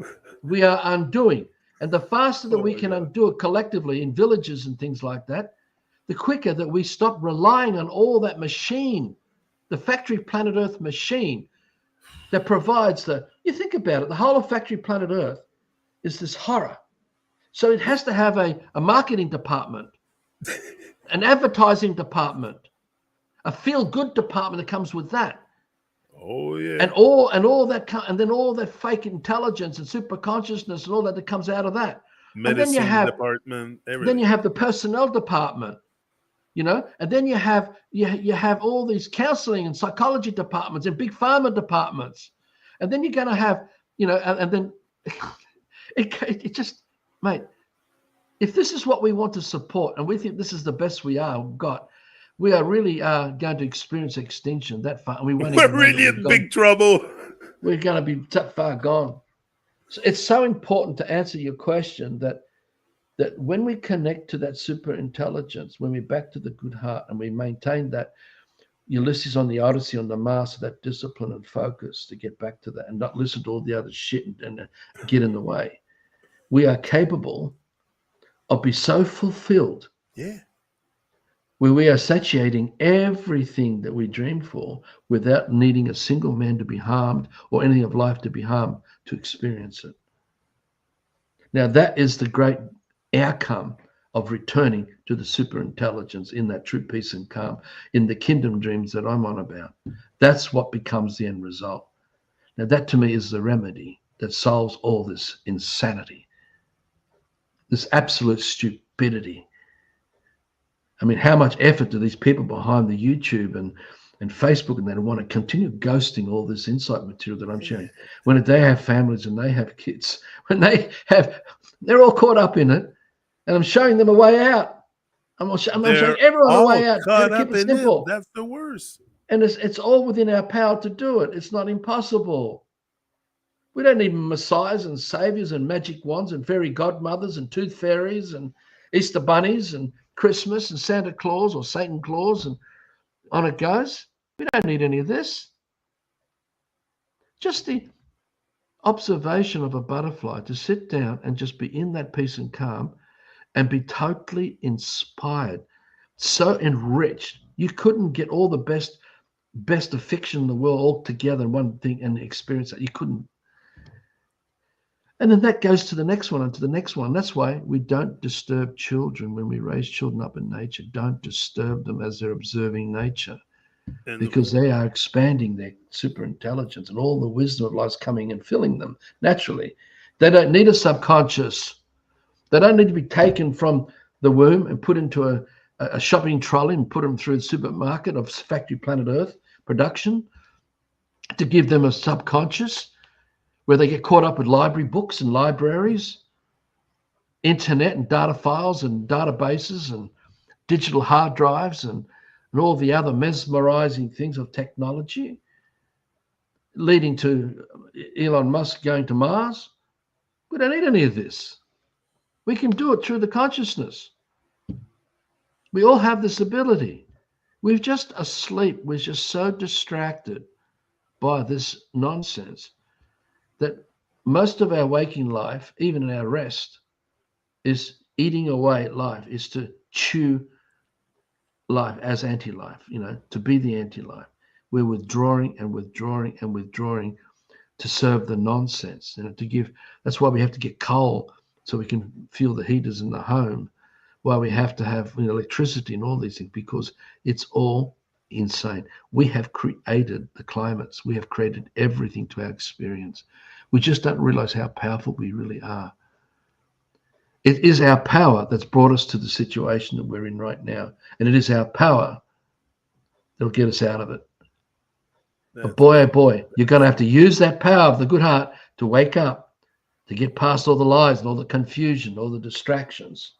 We are undoing. And the faster that we can undo it collectively in villages and things like that, the quicker that we stop relying on all that machine, the factory planet Earth machine that provides you think about it, the whole of factory planet Earth is this horror. So it has to have a marketing department, an advertising department, a feel-good department that comes with that. Oh yeah. And all that, and then all that fake intelligence and super consciousness and all that comes out of that. Medicine department, everything. Then you have the personnel department, and then you have all these counseling and psychology departments and big pharma departments, and then you're going to have, and then it just, mate, if this is what we want to support and we think this is the best we are really going to experience extinction that far, and we're really in big trouble. We're going to be that far gone. So it's so important to answer your question that when we connect to that super intelligence, when we're back to the good heart and we maintain that Ulysses on the Odyssey on the Mars, that discipline and focus to get back to that and not listen to all the other shit and get in the way, we are capable of be so fulfilled. Yeah. Where we are satiating everything that we dreamed for without needing a single man to be harmed or anything of life to be harmed to experience it. Now, that is the great outcome of returning to the superintelligence in that true peace and calm, in the kingdom dreams that I'm on about. That's what becomes the end result. Now, that to me is the remedy that solves all this insanity, this absolute stupidity. I mean, how much effort do these people behind the YouTube and Facebook and they want to continue ghosting all this insight material that I'm sharing? When they have families and they have kids, they're all caught up in it, and I'm showing them a way out. I'm showing everyone a way out. Caught up keep it in simple. It. That's the worst. And it's all within our power to do it. It's not impossible. We don't need messiahs and saviors and magic wands and fairy godmothers and tooth fairies and Easter bunnies and Christmas and Santa Claus or Satan Claus, and on it goes. We don't need any of this. Just the observation of a butterfly, to sit down and just be in that peace and calm, and be totally inspired, so enriched. You couldn't get all the best of fiction in the world all together in one thing and experience that. You couldn't. And then that goes to the next one and to the next one. That's why we don't disturb children when we raise children up in nature. Don't disturb them as they're observing nature, And because they are expanding their super intelligence, and all the wisdom of life's coming and filling them naturally. They don't need a subconscious. They don't need to be taken from the womb and put into a shopping trolley and put them through the supermarket of factory planet Earth production to give them a subconscious where they get caught up with library books and libraries, internet and data files and databases and digital hard drives and all the other mesmerizing things of technology, leading to Elon Musk going to Mars. We don't need any of this. We can do it through the consciousness. We all have this ability. We're just asleep. We're just so distracted by this nonsense that most of our waking life, even in our rest, is eating away at life, is to chew life as anti-life, to be the anti-life. We're withdrawing and withdrawing and withdrawing to serve the nonsense, to give. That's why we have to get coal so we can feel the heaters in the home, why we have to have electricity and all these things, because it's all insane. We have created the climates. We have created everything to our experience. We just don't realize how powerful we really are. It is our power that's brought us to the situation that we're in right now. And it is our power that'll get us out of it. But boy, oh boy, you're going to have to use that power of the good heart to wake up, to get past all the lies and all the confusion, all the distractions.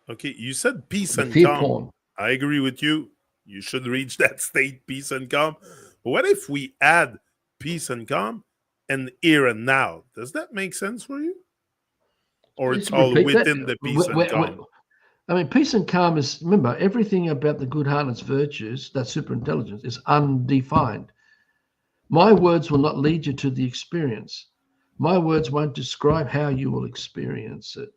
Okay, you said peace the and fear calm. porn. I agree with you. You should reach that state, peace and calm. But what if we add peace and calm and here and now? Does that make sense for you? Or it's all within the peace and calm? I mean, peace and calm is, remember, everything about the good heart and its virtues, that super intelligence, is undefined. My words will not lead you to the experience. My words won't describe how you will experience it.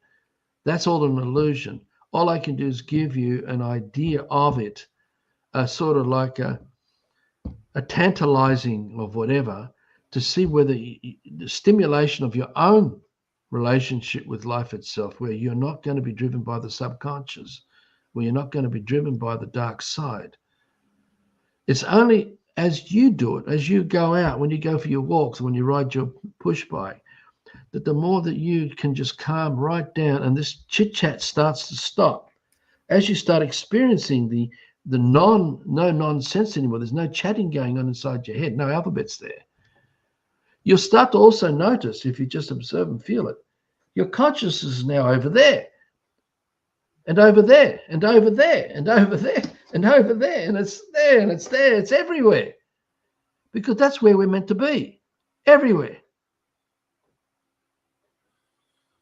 That's all an illusion. All I can do is give you an idea of it, a sort of like a tantalizing of whatever, to see whether the stimulation of your own relationship with life itself, where you're not going to be driven by the subconscious, where you're not going to be driven by the dark side. It's only as you do it, as you go out, when you go for your walks, when you ride your push bike, that the more that you can just calm right down and this chit chat starts to stop. As you start experiencing the no nonsense anymore, there's no chatting going on inside your head, no alphabets there. You'll start to also notice, if you just observe and feel it, your consciousness is now over there, and over there, and over there, and over there, and over there, and it's there, and it's there, it's everywhere. Because that's where we're meant to be, everywhere.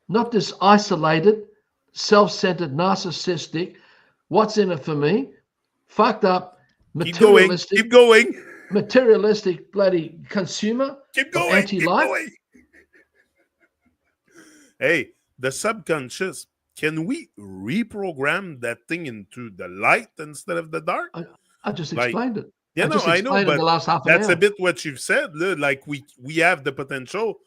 Not this isolated, self-centered, narcissistic, what's in it for me, fucked up, materialistic. Keep going. Materialistic bloody consumer. Keep going. Anti-life. Keep going. Hey, the subconscious, can we reprogram that thing into the light instead of the dark? I just explained it. Yeah, I know, but the last half an hour. That's a bit what you've said. Like we have the potential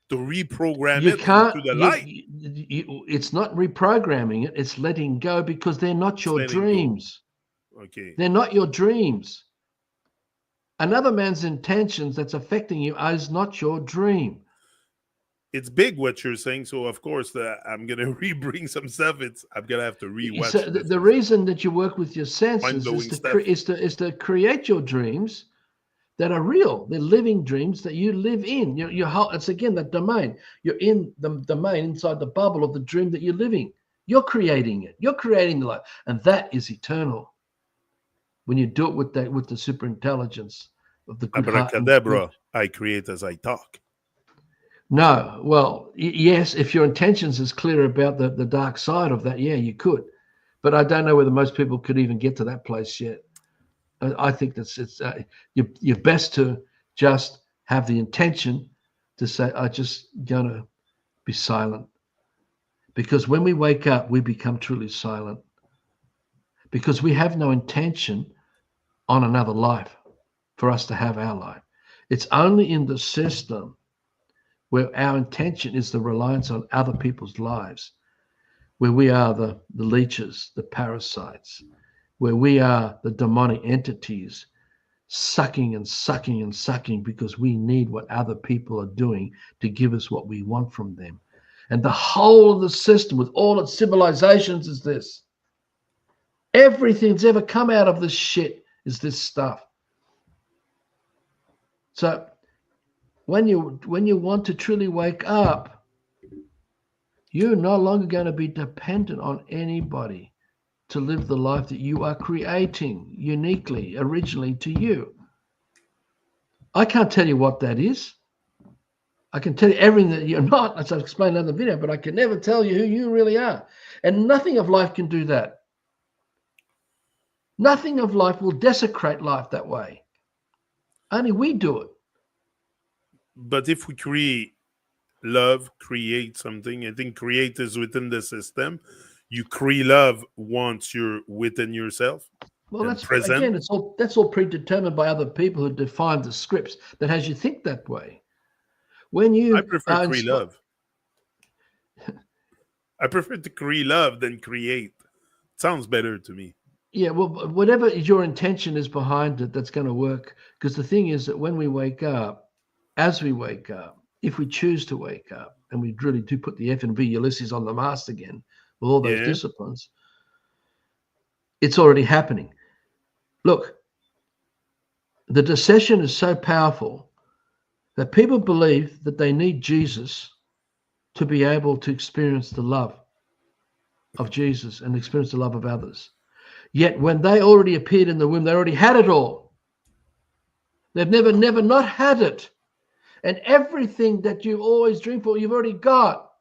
to reprogram it into the light. It's not reprogramming it. It's letting go, because they're not your dreams. Okay. They're not your dreams. Another man's intentions that's affecting you is not your dream. It's big what you're saying, so of course I'm gonna rebring some stuff. I'm gonna have to rewatch. So the reason that you work with your senses is to create your dreams that are real. They're living dreams that you live in. It's again that domain. You're in the domain inside the bubble of the dream that you're living. You're creating it. You're creating the life, and that is eternal. When you do it with the super intelligence of the good Abracadabra, I create as I talk. No, well, yes, if your intentions is clear about the dark side of that, yeah, you could. But I don't know whether most people could even get to that place yet. I think you're best to just have the intention to say, I'm just going to be silent. Because when we wake up, we become truly silent. Because we have no intention on another life for us to have our life. It's only in the system where our intention is the reliance on other people's lives, where we are the leeches, the parasites, where we are the demonic entities sucking and sucking and sucking because we need what other people are doing to give us what we want from them. And the whole of the system with all its civilizations is this. Everything that's ever come out of this shit is this stuff. So when you want to truly wake up, you're no longer going to be dependent on anybody to live the life that you are creating uniquely, originally to you. I can't tell you what that is. I can tell you everything that you're not, as I've explained in another video, but I can never tell you who you really are. And nothing of life can do that. Nothing of life will desecrate life that way. Only we do it. But if we create love, create something, I think create is within the system. You create love once you're within yourself. Well, and that's present. again, that's all predetermined by other people who define the scripts that has you think that way. When you I prefer create love. I prefer to create love than create. Sounds better to me. Yeah, well, whatever your intention is behind it, that's going to work. Because the thing is that when we wake up, as we wake up, if we choose to wake up, and we really do put the F and V Ulysses on the mast again with all those disciplines, it's already happening. Look, the deception is so powerful that people believe that they need Jesus to be able to experience the love of Jesus and experience the love of others. Yet when they already appeared in the womb, they already had it all. They've never not had it. And everything that you always dream for, you've already got.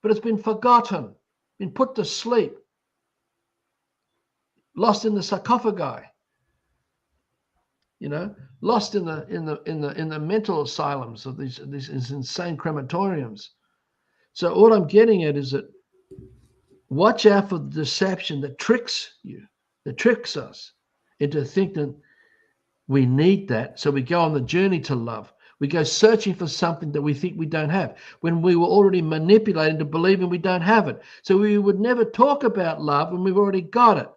But it's been forgotten, been put to sleep, lost in the sarcophagi, lost in the mental asylums of these insane crematoriums. So all I'm getting at is that watch out for the deception that tricks you, that tricks us into thinking we need that. So we go on the journey to love. We go searching for something that we think we don't have when we were already manipulated into believing we don't have it. So we would never talk about love when we've already got it.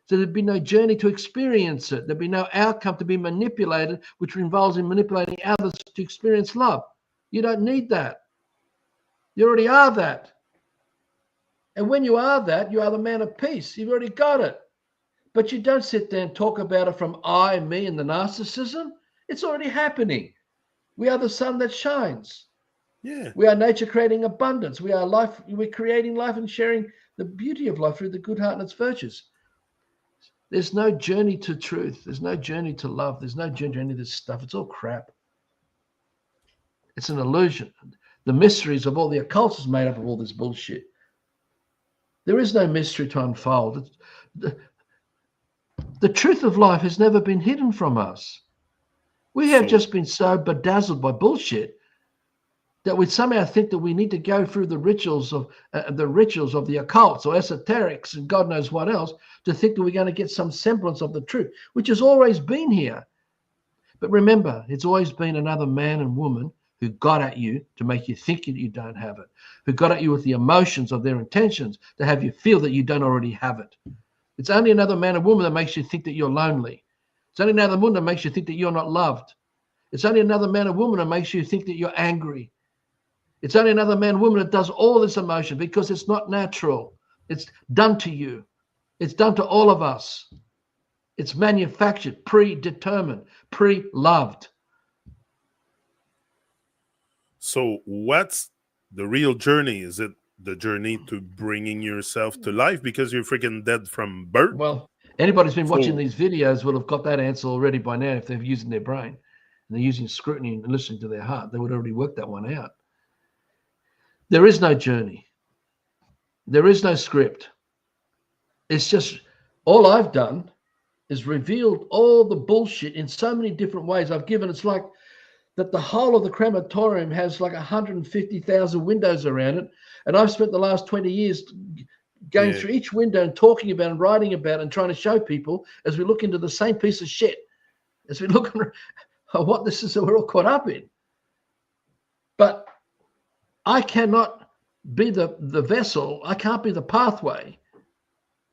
So there'd be no journey to experience it. There'd be no outcome to be manipulated, which involves in manipulating others to experience love. You don't need that. You already are that. And when you are that, you are the man of peace. You've already got it. But you don't sit there and talk about it from I, me, and the narcissism. It's already happening. We are the sun that shines. Yeah. We are nature creating abundance. We are life. We're creating life and sharing the beauty of life through the good heart and its virtues. There's no journey to truth. There's no journey to love. There's no journey to any of this stuff. It's all crap. It's an illusion. The mysteries of all the occult is made up of all this bullshit. There is no mystery to unfold. The truth of life has never been hidden from us. We have just been so bedazzled by bullshit that we somehow think that we need to go through the rituals of the occults or esoterics and God knows what else to think that we're going to get some semblance of the truth, which has always been here. But remember, it's always been another man and woman who got at you to make you think that you don't have it, who got at you with the emotions of their intentions to have you feel that you don't already have it. It's only another man and woman that makes you think that you're lonely. It's only another woman that makes you think that you're not loved. It's only another man or woman that makes you think that you're angry. It's only another man or woman that does all this emotion because it's not natural. It's done to you. It's done to all of us. It's manufactured, predetermined, pre-loved. So what's the real journey? Is it the journey to bringing yourself to life because you're freaking dead from birth? Well, anybody who's been watching these videos will have got that answer already by now if they're using their brain and they're using scrutiny and listening to their heart. They would already work that one out. There is no journey. There is no script. It's just all I've done is revealed all the bullshit in so many different ways. I've given, it's like that the whole of the crematorium has like 150,000 windows around it. And I've spent the last 20 years going through each window and talking about and writing about and trying to show people as we look into the same piece of shit, as we look at what this is that we're all caught up in. But I cannot be the vessel. I can't be the pathway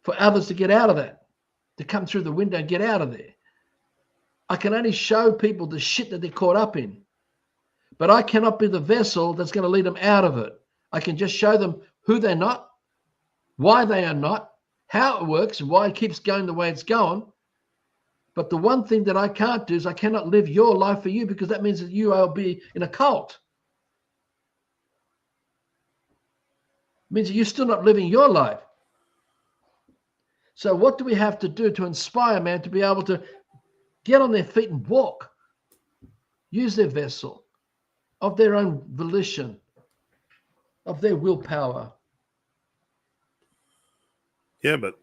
for others to get out of that, to come through the window and get out of there. I can only show people the shit that they're caught up in. But I cannot be the vessel that's going to lead them out of it. I can just show them who they're not, why they are not, how it works, and why it keeps going the way it's going. But the one thing that I can't do is I cannot live your life for you, because that means that you will be in a cult. It means that you're still not living your life. So what do we have to do to inspire man to be able to get on their feet and walk, use their vessel of their own volition, of their willpower? Yeah, but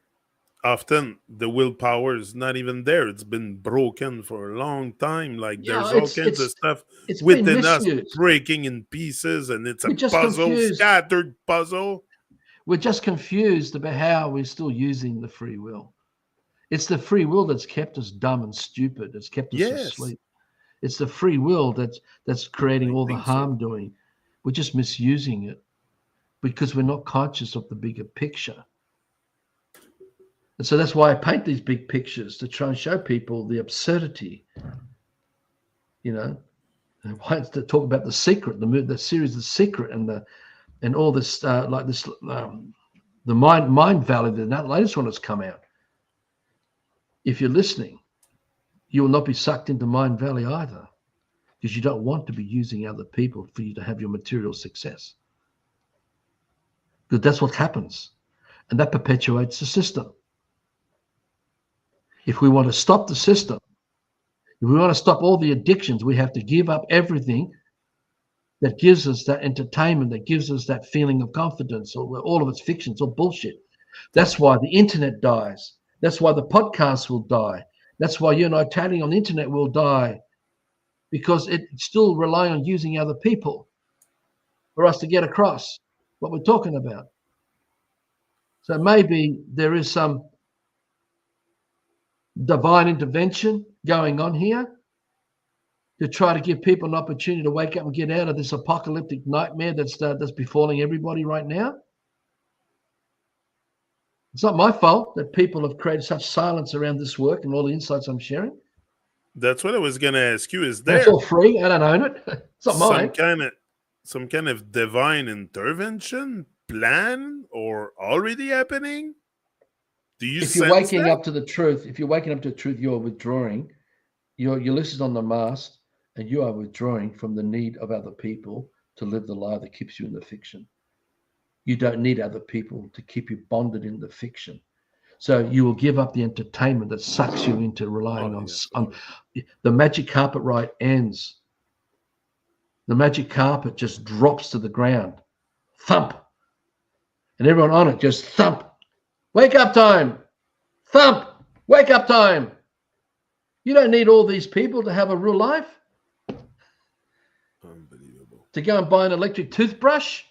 often the willpower is not even there. It's been broken for a long time. Like there's all kinds of stuff within us breaking in pieces, and it's a puzzle, scattered puzzle. We're just confused about how we're still using the free will. It's the free will that's kept us dumb and stupid. It's kept us asleep. It's the free will that's creating all the harm doing. We're just misusing it because we're not conscious of the bigger picture. And so that's why I paint these big pictures, to try and show people the absurdity, you know, and why it's to talk about The Secret, the series The Secret, and all this like this the Mind Valley, the latest one has come out. If you're listening, you will not be sucked into Mind Valley either, because you don't want to be using other people for you to have your material success. Because that's what happens, and that perpetuates the system. If we want to stop the system, if we want to stop all the addictions, we have to give up everything that gives us that entertainment, that gives us that feeling of confidence, or all of its fictions or bullshit. That's why the internet dies. That's why the podcast will die. That's why you and I chatting on the internet will die, because it's still relying on using other people for us to get across what we're talking about. So maybe there is some divine intervention going on here to try to give people an opportunity to wake up and get out of this apocalyptic nightmare that's befalling everybody right now. It's not my fault that people have created such silence around this work and all the insights I'm sharing. That's what I was going to ask you. Is there? That's all free. I don't own it. It's not mine. Some kind of divine intervention plan or already happening? Do you? If you're waking up to the truth, you're withdrawing. Your Ulysses on the mast, and you are withdrawing from the need of other people to live the life that keeps you in the fiction. You don't need other people to keep you bonded in the fiction. So you will give up the entertainment that sucks you into relying on the magic carpet ride ends. The magic carpet just drops to the ground. Thump. And everyone on it just thump. Wake up time. Thump. Wake up time. You don't need all these people to have a real life. Unbelievable. To go and buy an electric toothbrush.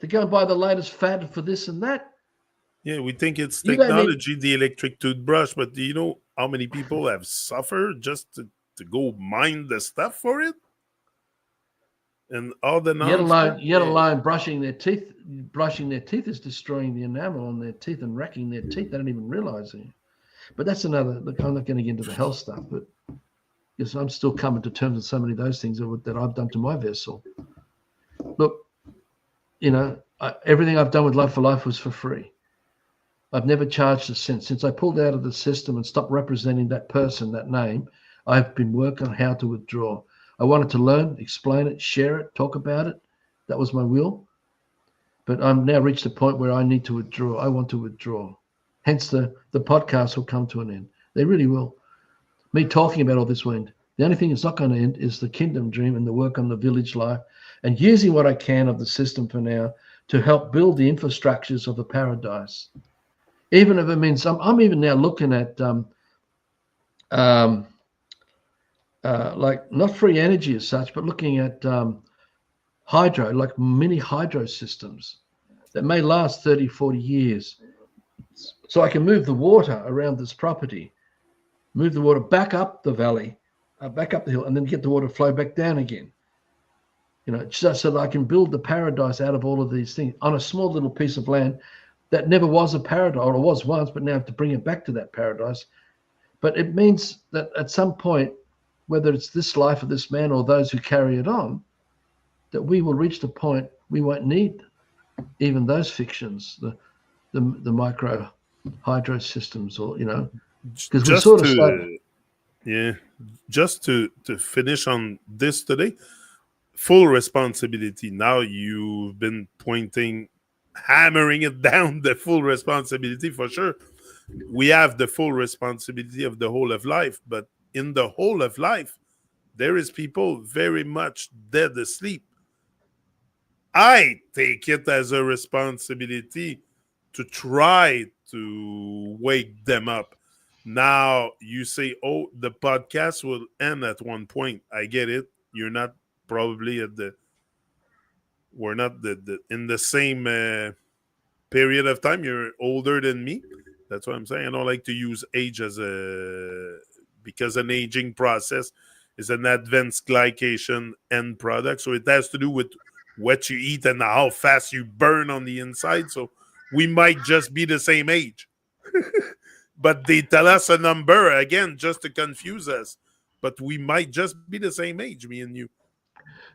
To go and buy the latest fad for this and that. Yeah, we think it's technology, the electric toothbrush, but do you know how many people have suffered just to go mine the stuff for it? And all the yet alone brushing their teeth is destroying the enamel on their teeth and wrecking their teeth. They don't even realize it. But that's another. Look, I'm not going to get into the health stuff, but because I'm still coming to terms with so many of those things that I've done to my vessel. Look, you know, everything I've done with Love for Life was for free. I've never charged a cent. Since I pulled out of the system and stopped representing that person, that name, I've been working on how to withdraw. I wanted to learn, explain it, share it, talk about it. That was my will. But I'm now reached a point where I need to withdraw. I want to withdraw. Hence the podcast will come to an end. They really will. Me talking about all this will end. The only thing that's not going to end is the kingdom dream and the work on the village life and using what I can of the system for now to help build the infrastructures of the paradise. Even if it means I'm even now looking at like not free energy as such, but looking at hydro, like mini hydro systems that may last 30, 40 years. So I can move the water around this property, move the water back up the valley, back up the hill, and then get the water flow back down again. Just so that I can build the paradise out of all of these things on a small little piece of land that never was a paradise, or it was once, but now I have to bring it back to that paradise. But it means that at some point, whether it's this life of this man or those who carry it on, that we will reach the point we won't need even those fictions, the micro hydro systems, or because we just sort of start. just to finish on this today, full responsibility. Now you've been hammering it down, the full responsibility for sure. We have the full responsibility of the whole of life, but in the whole of life, there is people very much dead asleep. I take it as a responsibility to try to wake them up. Now you say, oh, the podcast will end at one point. I get it. You're not probably we're not in the same period of time. You're older than me. That's what I'm saying. I don't like to use age because an aging process is an advanced glycation end product. So it has to do with what you eat and how fast you burn on the inside. So we might just be the same age. But they tell us a number, again, just to confuse us. But we might just be the same age, me and you.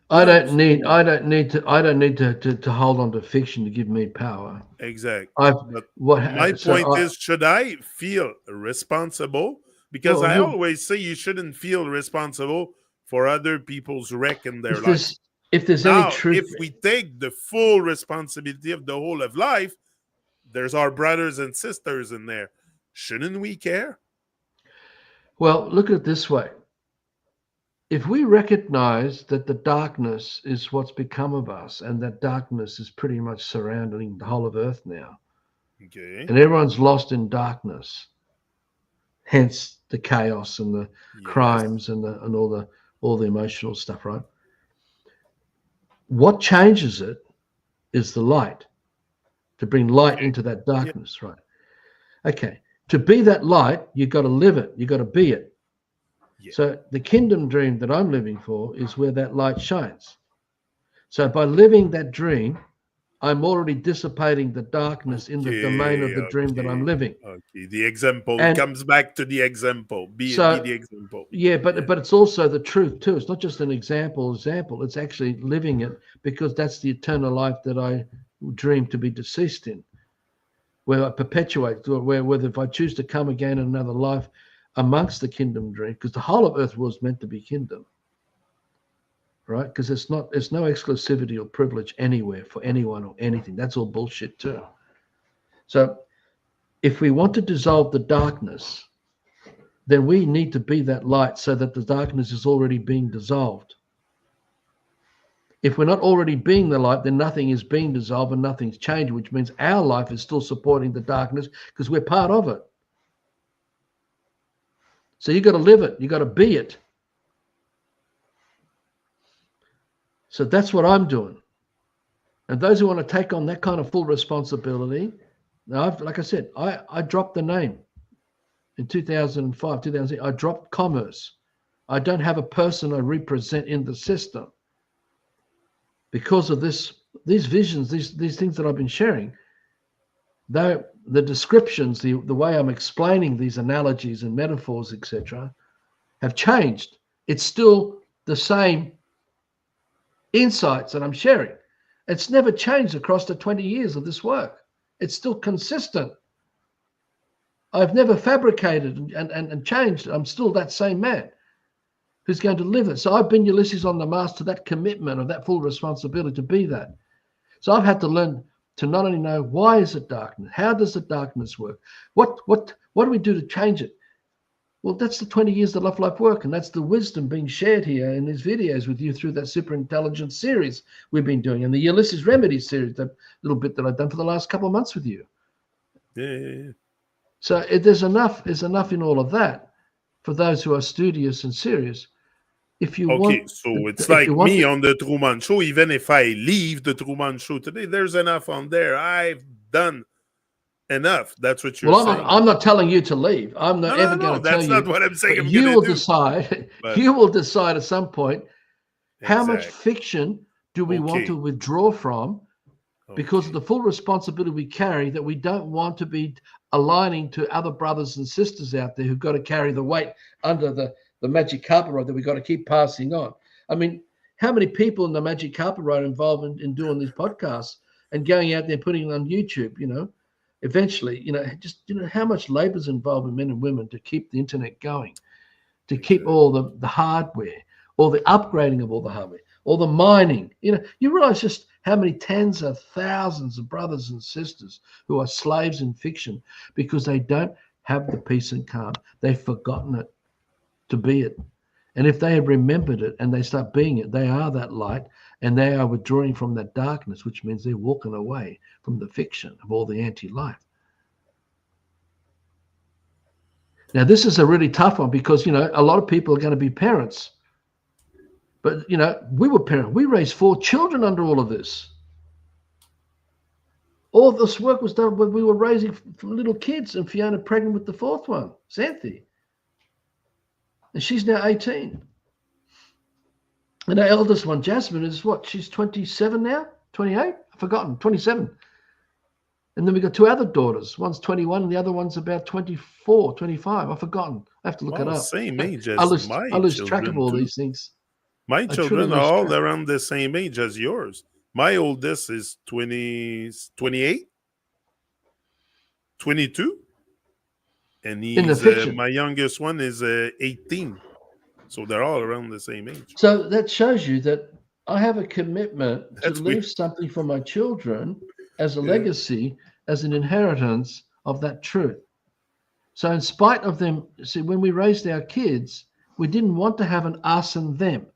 I don't need to hold on to fiction to give me power. Exactly. But my point is, should I feel responsible? Because I always say you shouldn't feel responsible for other people's wreck in their life. If there's any truth, if we take the full responsibility of the whole of life, there's our brothers and sisters in there. Shouldn't we care? Well, look at it this way. If we recognize that the darkness is what's become of us, and that darkness is pretty much surrounding the whole of Earth now, okay, and everyone's lost in darkness, hence the chaos and the crimes and all the emotional stuff, right? What changes it is the light, to bring light into that darkness, right? Okay, to be that light, you've got to live it, you've got to be it. So the kingdom dream that I'm living for is where that light shines. So by living that dream, I'm already dissipating the darkness in the domain of the dream that I'm living. Okay, the example comes back to the example. Be the example. Yeah, but it's also the truth too. It's not just an example. It's actually living it, because that's the eternal life that I dream to be deceased in, where I perpetuate, whether if I choose to come again in another life amongst the kingdom dream, because the whole of Earth was meant to be kingdom, right? Because there's no exclusivity or privilege anywhere for anyone or anything. That's all bullshit too. So if we want to dissolve the darkness, then we need to be that light, so that the darkness is already being dissolved. If we're not already being the light, then nothing is being dissolved and nothing's changed, which means our life is still supporting the darkness because we're part of it. So you got to live it. You got to be it. So that's what I'm doing. And those who want to take on that kind of full responsibility, now, like I said, I dropped the name in 2005, 2006. I dropped commerce. I don't have a person I represent in the system because of these visions, these things that I've been sharing. Though the descriptions, the way I'm explaining these analogies and metaphors, etc., have changed. It's still the same insights that I'm sharing. It's never changed across the 20 years of this work. It's still consistent. I've never fabricated and changed. I'm still that same man who's going to live it. So I've been Ulysses on the mast to that commitment of that full responsibility to be that. So I've had to learn to not only know why is it darkness, how does the darkness work, what do we do to change it? Well, that's the 20 years of life work, and that's the wisdom being shared here in these videos with you through that super intelligence series we've been doing, and the Ulysses Remedy series, that little bit that I've done for the last couple of months with you. Yeah. So there's enough in all of that for those who are studious and serious. If you Okay, want, so it's if you like want me the, on the Truman Show. Even if I leave the Truman Show today, there's enough on there. I've done enough. That's what you're well, saying. I'm not telling you to leave. I'm not No, ever no, going no. to tell That's not you, what I'm saying but I'm you gonna will do. decide. But You will decide at some point how much exact. fiction do we want to Okay. withdraw from because of Okay. the full responsibility we carry, that we don't want to be aligning to other brothers and sisters out there who've got to carry the weight under the magic carpet ride that we've got to keep passing on. I mean, how many people in the magic carpet ride involved in doing these podcasts and going out there putting it on YouTube, eventually, just, how much labor is involved in men and women to keep the internet going, to keep Exact. all the hardware, all the upgrading of all the hardware, all the mining. You realize just how many tens of thousands of brothers and sisters who are slaves in fiction because they don't have the peace and calm. They've forgotten it to be it. And if they have remembered it and they start being it, they are that light and they are withdrawing from that darkness, which means they're walking away from the fiction of all the anti-life. Now, this is a really tough one because, a lot of people are going to be parents. But, we were parents. We raised 4 children under all of this. All of this work was done when we were raising little kids, and Fiona pregnant with the 4th one, Xanthi. And she's now 18. And our eldest one, Jasmine, is what? She's 27 now? 28? I've forgotten. 27. And then we got 2 other daughters. One's 21 and the other one's about 24, 25. I've forgotten. I have to look it Wow, up. same age I as lose, I my lose track of children all too. these things. My I truly children are lose all track. around the same age as yours. My oldest is 28, 22, and In the he's fiction. my youngest one is 18. So they're all around the same age. So that shows you that I have a commitment to That's weird. leave something for my children as a Yeah. legacy, as an inheritance of that truth. So in spite of them, see, when we raised our kids, we didn't want to have an us and them.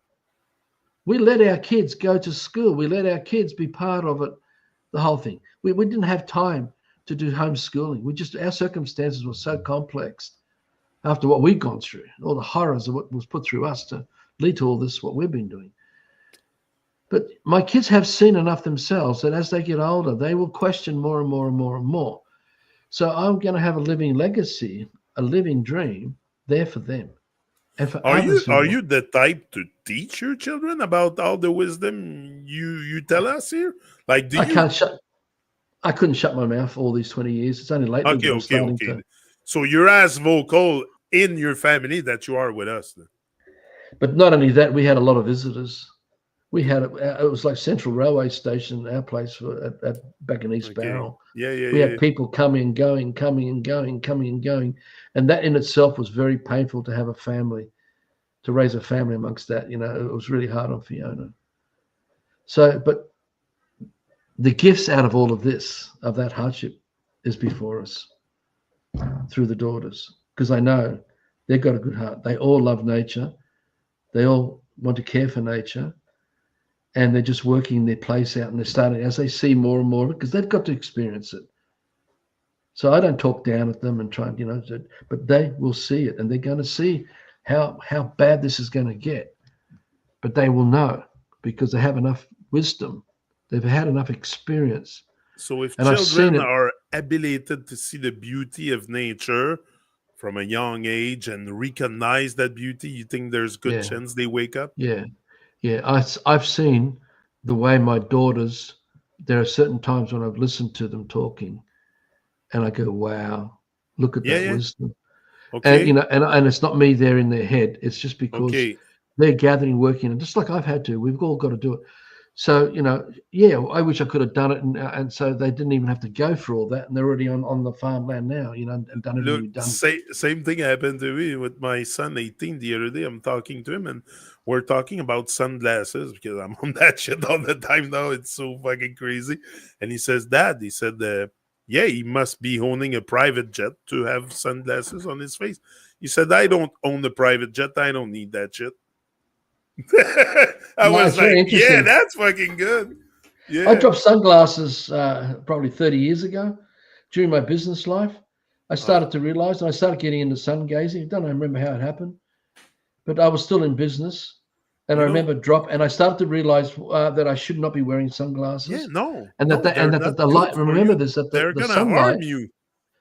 We let our kids go to school. We let our kids be part of it, the whole thing. We didn't have time to do homeschooling. Our circumstances were so complex after what we've gone through, all the horrors of what was put through us to lead to all this, what we've been doing. But my kids have seen enough themselves that as they get older, they will question more and more and more and more. So I'm going to have a living legacy, a living dream there for them and for Are you others who are want. you the type to teach your children about all the wisdom you tell us here? Like, do I you? can't shut. I couldn't shut my mouth all these 20 years. It's only lately Okay, that I'm okay, starting okay. to. So you're as vocal in your family that you are with us. Then. But not only that, we had a lot of visitors. We had it was like Central Railway Station, our place back in East Okay. Barrel. Yeah, yeah, We yeah. had people coming and going, coming and going, coming and going, and that in itself was very painful to have a family, to raise a family amongst that. It was really hard on Fiona. So, but the gifts out of all of this, of that hardship, is before us through the daughters, because I know they've got a good heart. They all love nature. They all want to care for nature. And they're just working their place out, and they're starting as they see more and more because they've got to experience it. So I don't talk down at them and try and but they will see it, and they're going to see how bad this is going to get. But they will know because they have enough wisdom, they've had enough experience, So if and I've seen children it. are abilitated to see the beauty of nature from a young age and recognize that beauty, you think there's good Yeah, chance they wake up? yeah, yeah. I've seen the way my daughters. There are certain times when I've listened to them talking, and I go, "Wow, look at Yeah, that yeah. wisdom." And Okay. and it's not me there in their head. It's just because Okay. they're gathering, working, and just like I've had to, we've all got to do it. So yeah, I wish I could have done it, and so they didn't even have to go through all that, and they're already on the farmland now, and done everything Look, we've done. same thing happened to me with my son, 18, the other day. I'm talking to him, and we're talking about sunglasses because I'm on that shit all the time now. It's so fucking crazy. And he says, Dad, he said, yeah, he must be owning a private jet to have sunglasses on his face. He said, I don't own a private jet. I don't need that shit. I No, was it's very like, yeah, interesting. that's fucking good. I Yeah. dropped sunglasses probably 30 years ago during my business life. I started to realize, and I started getting into sun gazing. I don't remember how it happened, but I was still in business. And I You know, remember and I started to realize that I should not be wearing yeah, sunglasses, no, and no, they're that not the good light. for Remember you. this, that They're the gonna harm sunlight, you.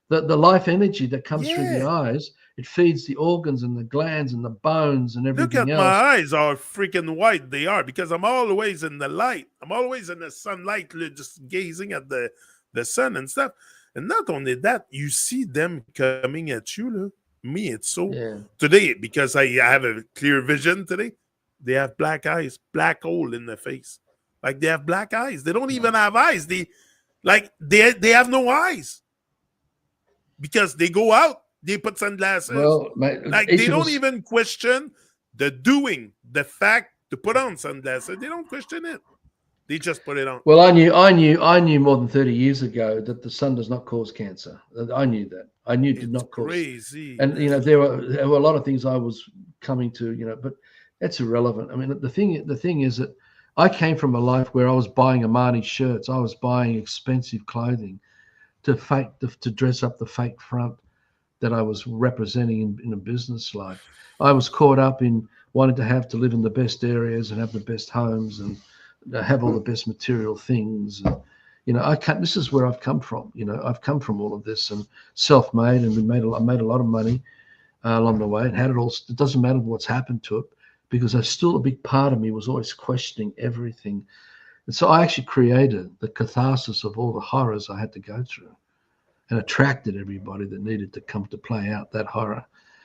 the life energy that comes through the Yeah. eyes, it feeds the organs and the glands and the bones and Look everything at my else. eyes are freaking white. They are because I'm always in the light. I'm always in the sunlight, just gazing at the sun and stuff. And not only that, you see them coming at you. Look. Me, it's so Yeah, today because I have a clear vision today. They have black eyes, black hole in the face. Like they have black eyes. They don't even have eyes. They have no eyes because they go out. They put sunglasses. well, mate, Like they each of don't us. even question the doing, the fact to put on sunglasses. They don't question it. They just put it on. Well, I knew more than 30 years ago that the sun does not cause cancer. I knew that. I knew it did It's not cause. crazy, And man. there were a lot of things I was coming to, but that's irrelevant. I mean, the thing is that I came from a life where I was buying Armani shirts, I was buying expensive clothing to dress up the fake front that I was representing in a business life. I was caught up in wanting to live in the best areas and have the best homes and have all the best material things. And, this is where I've come from. I've come from all of this and self-made, and I made a lot of money along the way, and had it all. It doesn't matter what's happened to it, because I still, a big part of me was always questioning everything. And so I actually created the catharsis of all the horrors I had to go through, and attracted everybody that needed to come to play out that horror,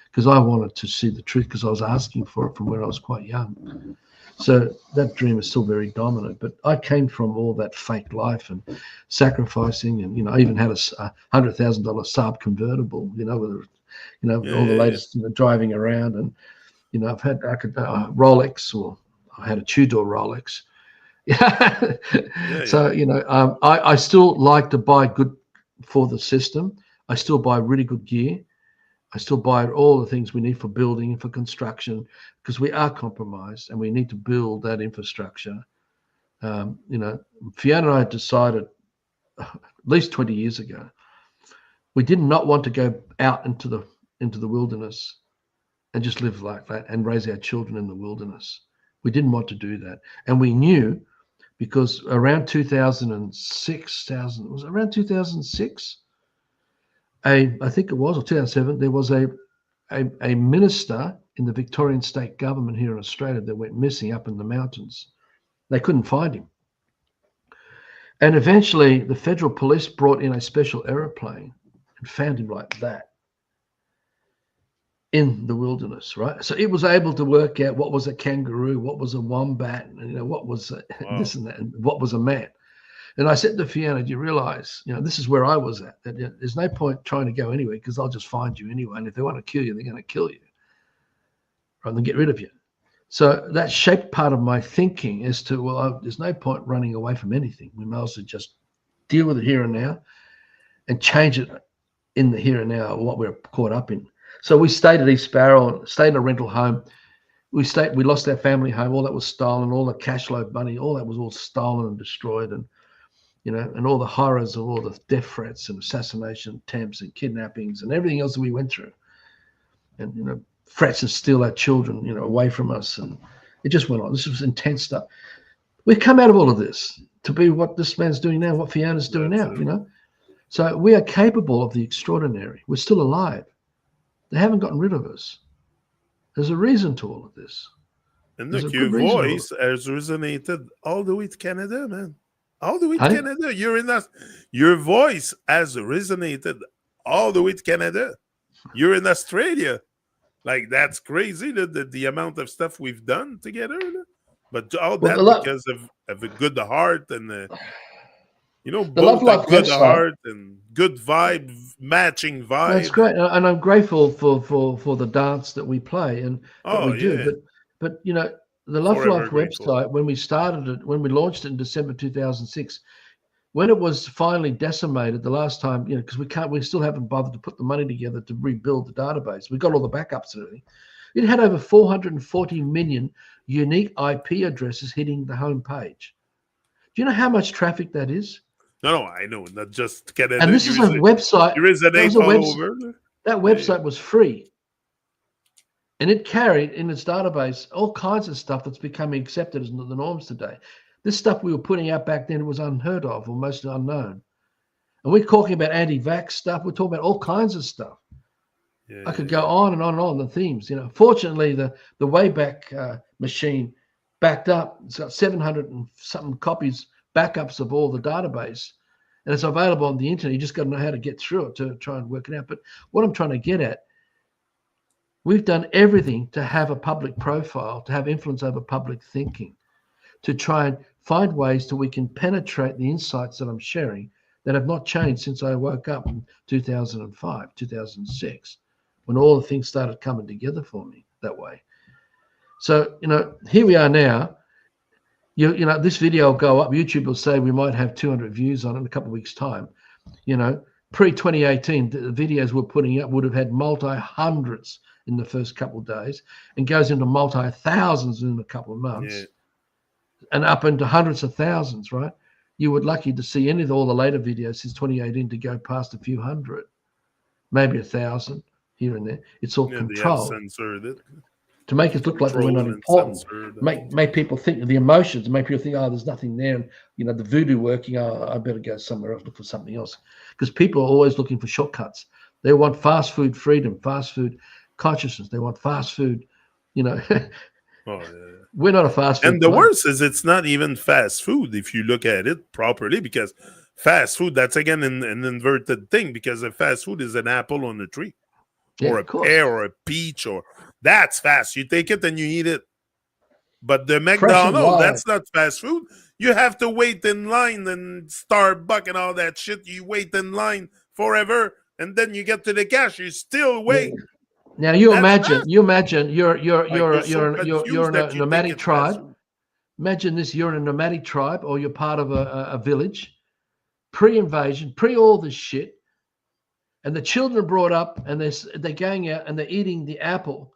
because I wanted to see the truth, because I was asking for it from when I was quite young. So that dream is still very dominant. But I came from all that fake life and sacrificing, and I even had a $100,000 Saab convertible, with Yeah, all the yeah, latest driving around, and I've had Rolex, or I had a two-door Rolex. yeah, yeah. So I still like to buy good for the system. I still buy really good gear. I still buy all the things we need for building and for construction, because we are compromised and we need to build that infrastructure. Fiona and I decided at least 20 years ago, we did not want to go out into the wilderness and just live like that and raise our children in the wilderness. We didn't want to do that. And we knew, because around 2006, was it around 2006? I think it was, or 2007, there was a minister in the Victorian state government here in Australia that went missing up in the mountains. They couldn't find him. And eventually the federal police brought in a special aeroplane and found him like that in the wilderness, right? So it was able to work out what was a kangaroo, what was a wombat, and what was this Wow. and that, and what was a man. And I said to Fiona, do you realize, this is where I was at, that there's no point trying to go anywhere, because I'll just find you anyway. And if they want to kill you, they're going to kill you rather than get rid of you. So that shaped part of my thinking as to, well, there's no point running away from anything. We may as well just deal with it here and now and change it in the here and now, what we're caught up in. So we stayed at East Sparrow, stayed in a rental home. We lost our family home. All that was stolen, all the cash flow money, all that was all stolen and destroyed. And and all the horrors of all the death threats and assassination attempts and kidnappings and everything else that we went through, and threats to steal our children, away from us, and it just went on. This was intense stuff. We've come out of all of this to be what this man's doing now, what Fiona's doing That's now. it. So we are capable of the extraordinary. We're still alive. They haven't gotten rid of us. There's a reason to all of this. And There's a look, your good reason to all of voice has resonated all the way to Canada, man. All the way it. to Hey? Canada. You're in us. Your voice has resonated all the way to Canada. You're in Australia. Like that's crazy, the amount of stuff we've done together. But all Well, that because of a good heart and the Love both a Life good website. heart and good vibe, matching That's vibe. great, and I'm grateful for the dance that we play and that Oh we do. yeah, But the Love forever Life grateful. website, when we launched it in December 2006, when it was finally decimated the last time, because we still haven't bothered to put the money together to rebuild the database. We got all the backups and everything. It had over 440 million unique IP addresses hitting the homepage. Do you know how much traffic that is? No, I know, not just And Canada. this is a website. You That was resonate a all website. over. That Yeah, yeah. website was free. And it carried in its database all kinds of stuff that's becoming accepted as the norms today. This stuff we were putting out back then was unheard of or mostly unknown. And we're talking about anti-vax stuff. We're talking about all kinds of stuff. Yeah, I could go on and on and on the themes. Fortunately, the Wayback Machine backed up. It's got 700 and something copies, backups of all the database, and it's available on the internet. You just got to know how to get through it to try and work it out. But what I'm trying to get at, we've done everything to have a public profile, to have influence over public thinking, to try and find ways that we can penetrate the insights that I'm sharing that have not changed since I woke up in 2005, 2006, when all the things started coming together for me that way. So, here we are now. This video will go up. YouTube will say we might have 200 views on it in a couple of weeks' time. Pre-2018, the videos we're putting up would have had multi-hundreds in the first couple of days and goes into multi-thousands in a couple of months and up into hundreds of thousands, right? You were lucky to see any of all the later videos since 2018 to go past a few hundred, maybe 1,000 here and there. It's all controlled. They have censored it. To make us look like we're not important, make people think of the emotions, make people think, oh, there's nothing there, and the voodoo working, oh, I better go somewhere else, look for something else. Because people are always looking for shortcuts. They want fast food freedom, fast food consciousness. They want fast food, Oh, yeah. We're not a fast food. And the worst is it's not even fast food if you look at it properly, because fast food, that's again an inverted thing, because a fast food is an apple on a tree, or a pear or a peach, or that's fast. You take it and you eat it. But the McDonald's, that's not fast food. You have to wait in line, and Starbucks and all that shit. You wait in line forever, and then you get to the cash. You still wait. Yeah. Now you imagine you're in a nomadic tribe. Imagine this: you're in a nomadic tribe, or you're part of a village, pre-invasion, pre all this shit, and the children are brought up, and they're going out and they're eating the apple,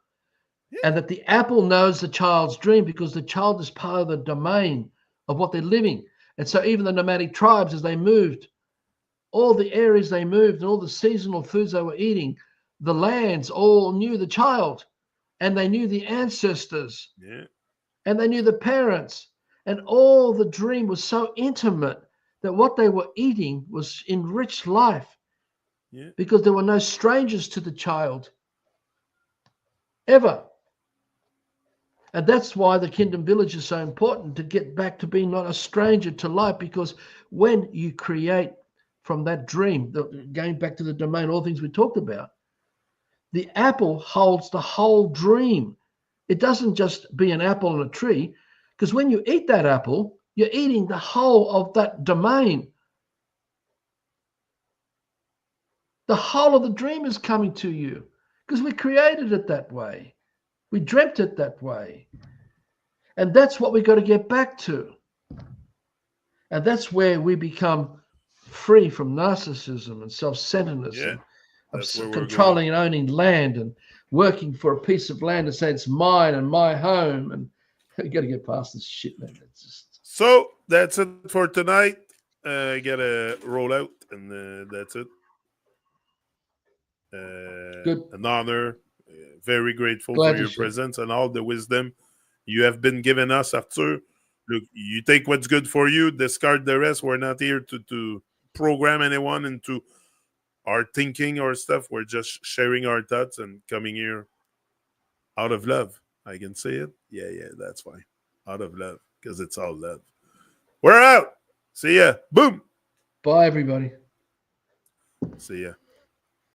and that the apple knows the child's dream because the child is part of the domain of what they're living. And so even the nomadic tribes, as they moved, all the areas they moved and all the seasonal foods they were eating, the lands all knew the child, and they knew the ancestors, and they knew the parents, and all the dream was so intimate that what they were eating was enriched life, because there were no strangers to the child ever. And that's why the Kingdom Village is so important, to get back to being not a stranger to life, because when you create from that dream, going back to the domain, all things we talked about, the apple holds the whole dream. It doesn't just be an apple on a tree, because when you eat that apple, you're eating the whole of that domain. The whole of the dream is coming to you because we created it that way. We dreamt it that way. And that's what we've got to get back to. And that's where we become free from narcissism and self-centeredness, and of controlling and owning land and working for a piece of land and say it's mine and my home. And you got to get past this shit, man. So that's it for tonight. I got to roll out, and that's it. Good. An honor. Very grateful for your presence and all the wisdom you have been giving us, Arthur. Look, you take what's good for you, discard the rest. We're not here to program anyone into our thinking or stuff. We're just sharing our thoughts and coming here out of love. I can say it. Yeah, that's fine. Out of love, because it's all love. We're out. See ya. Boom. Bye, everybody. See ya.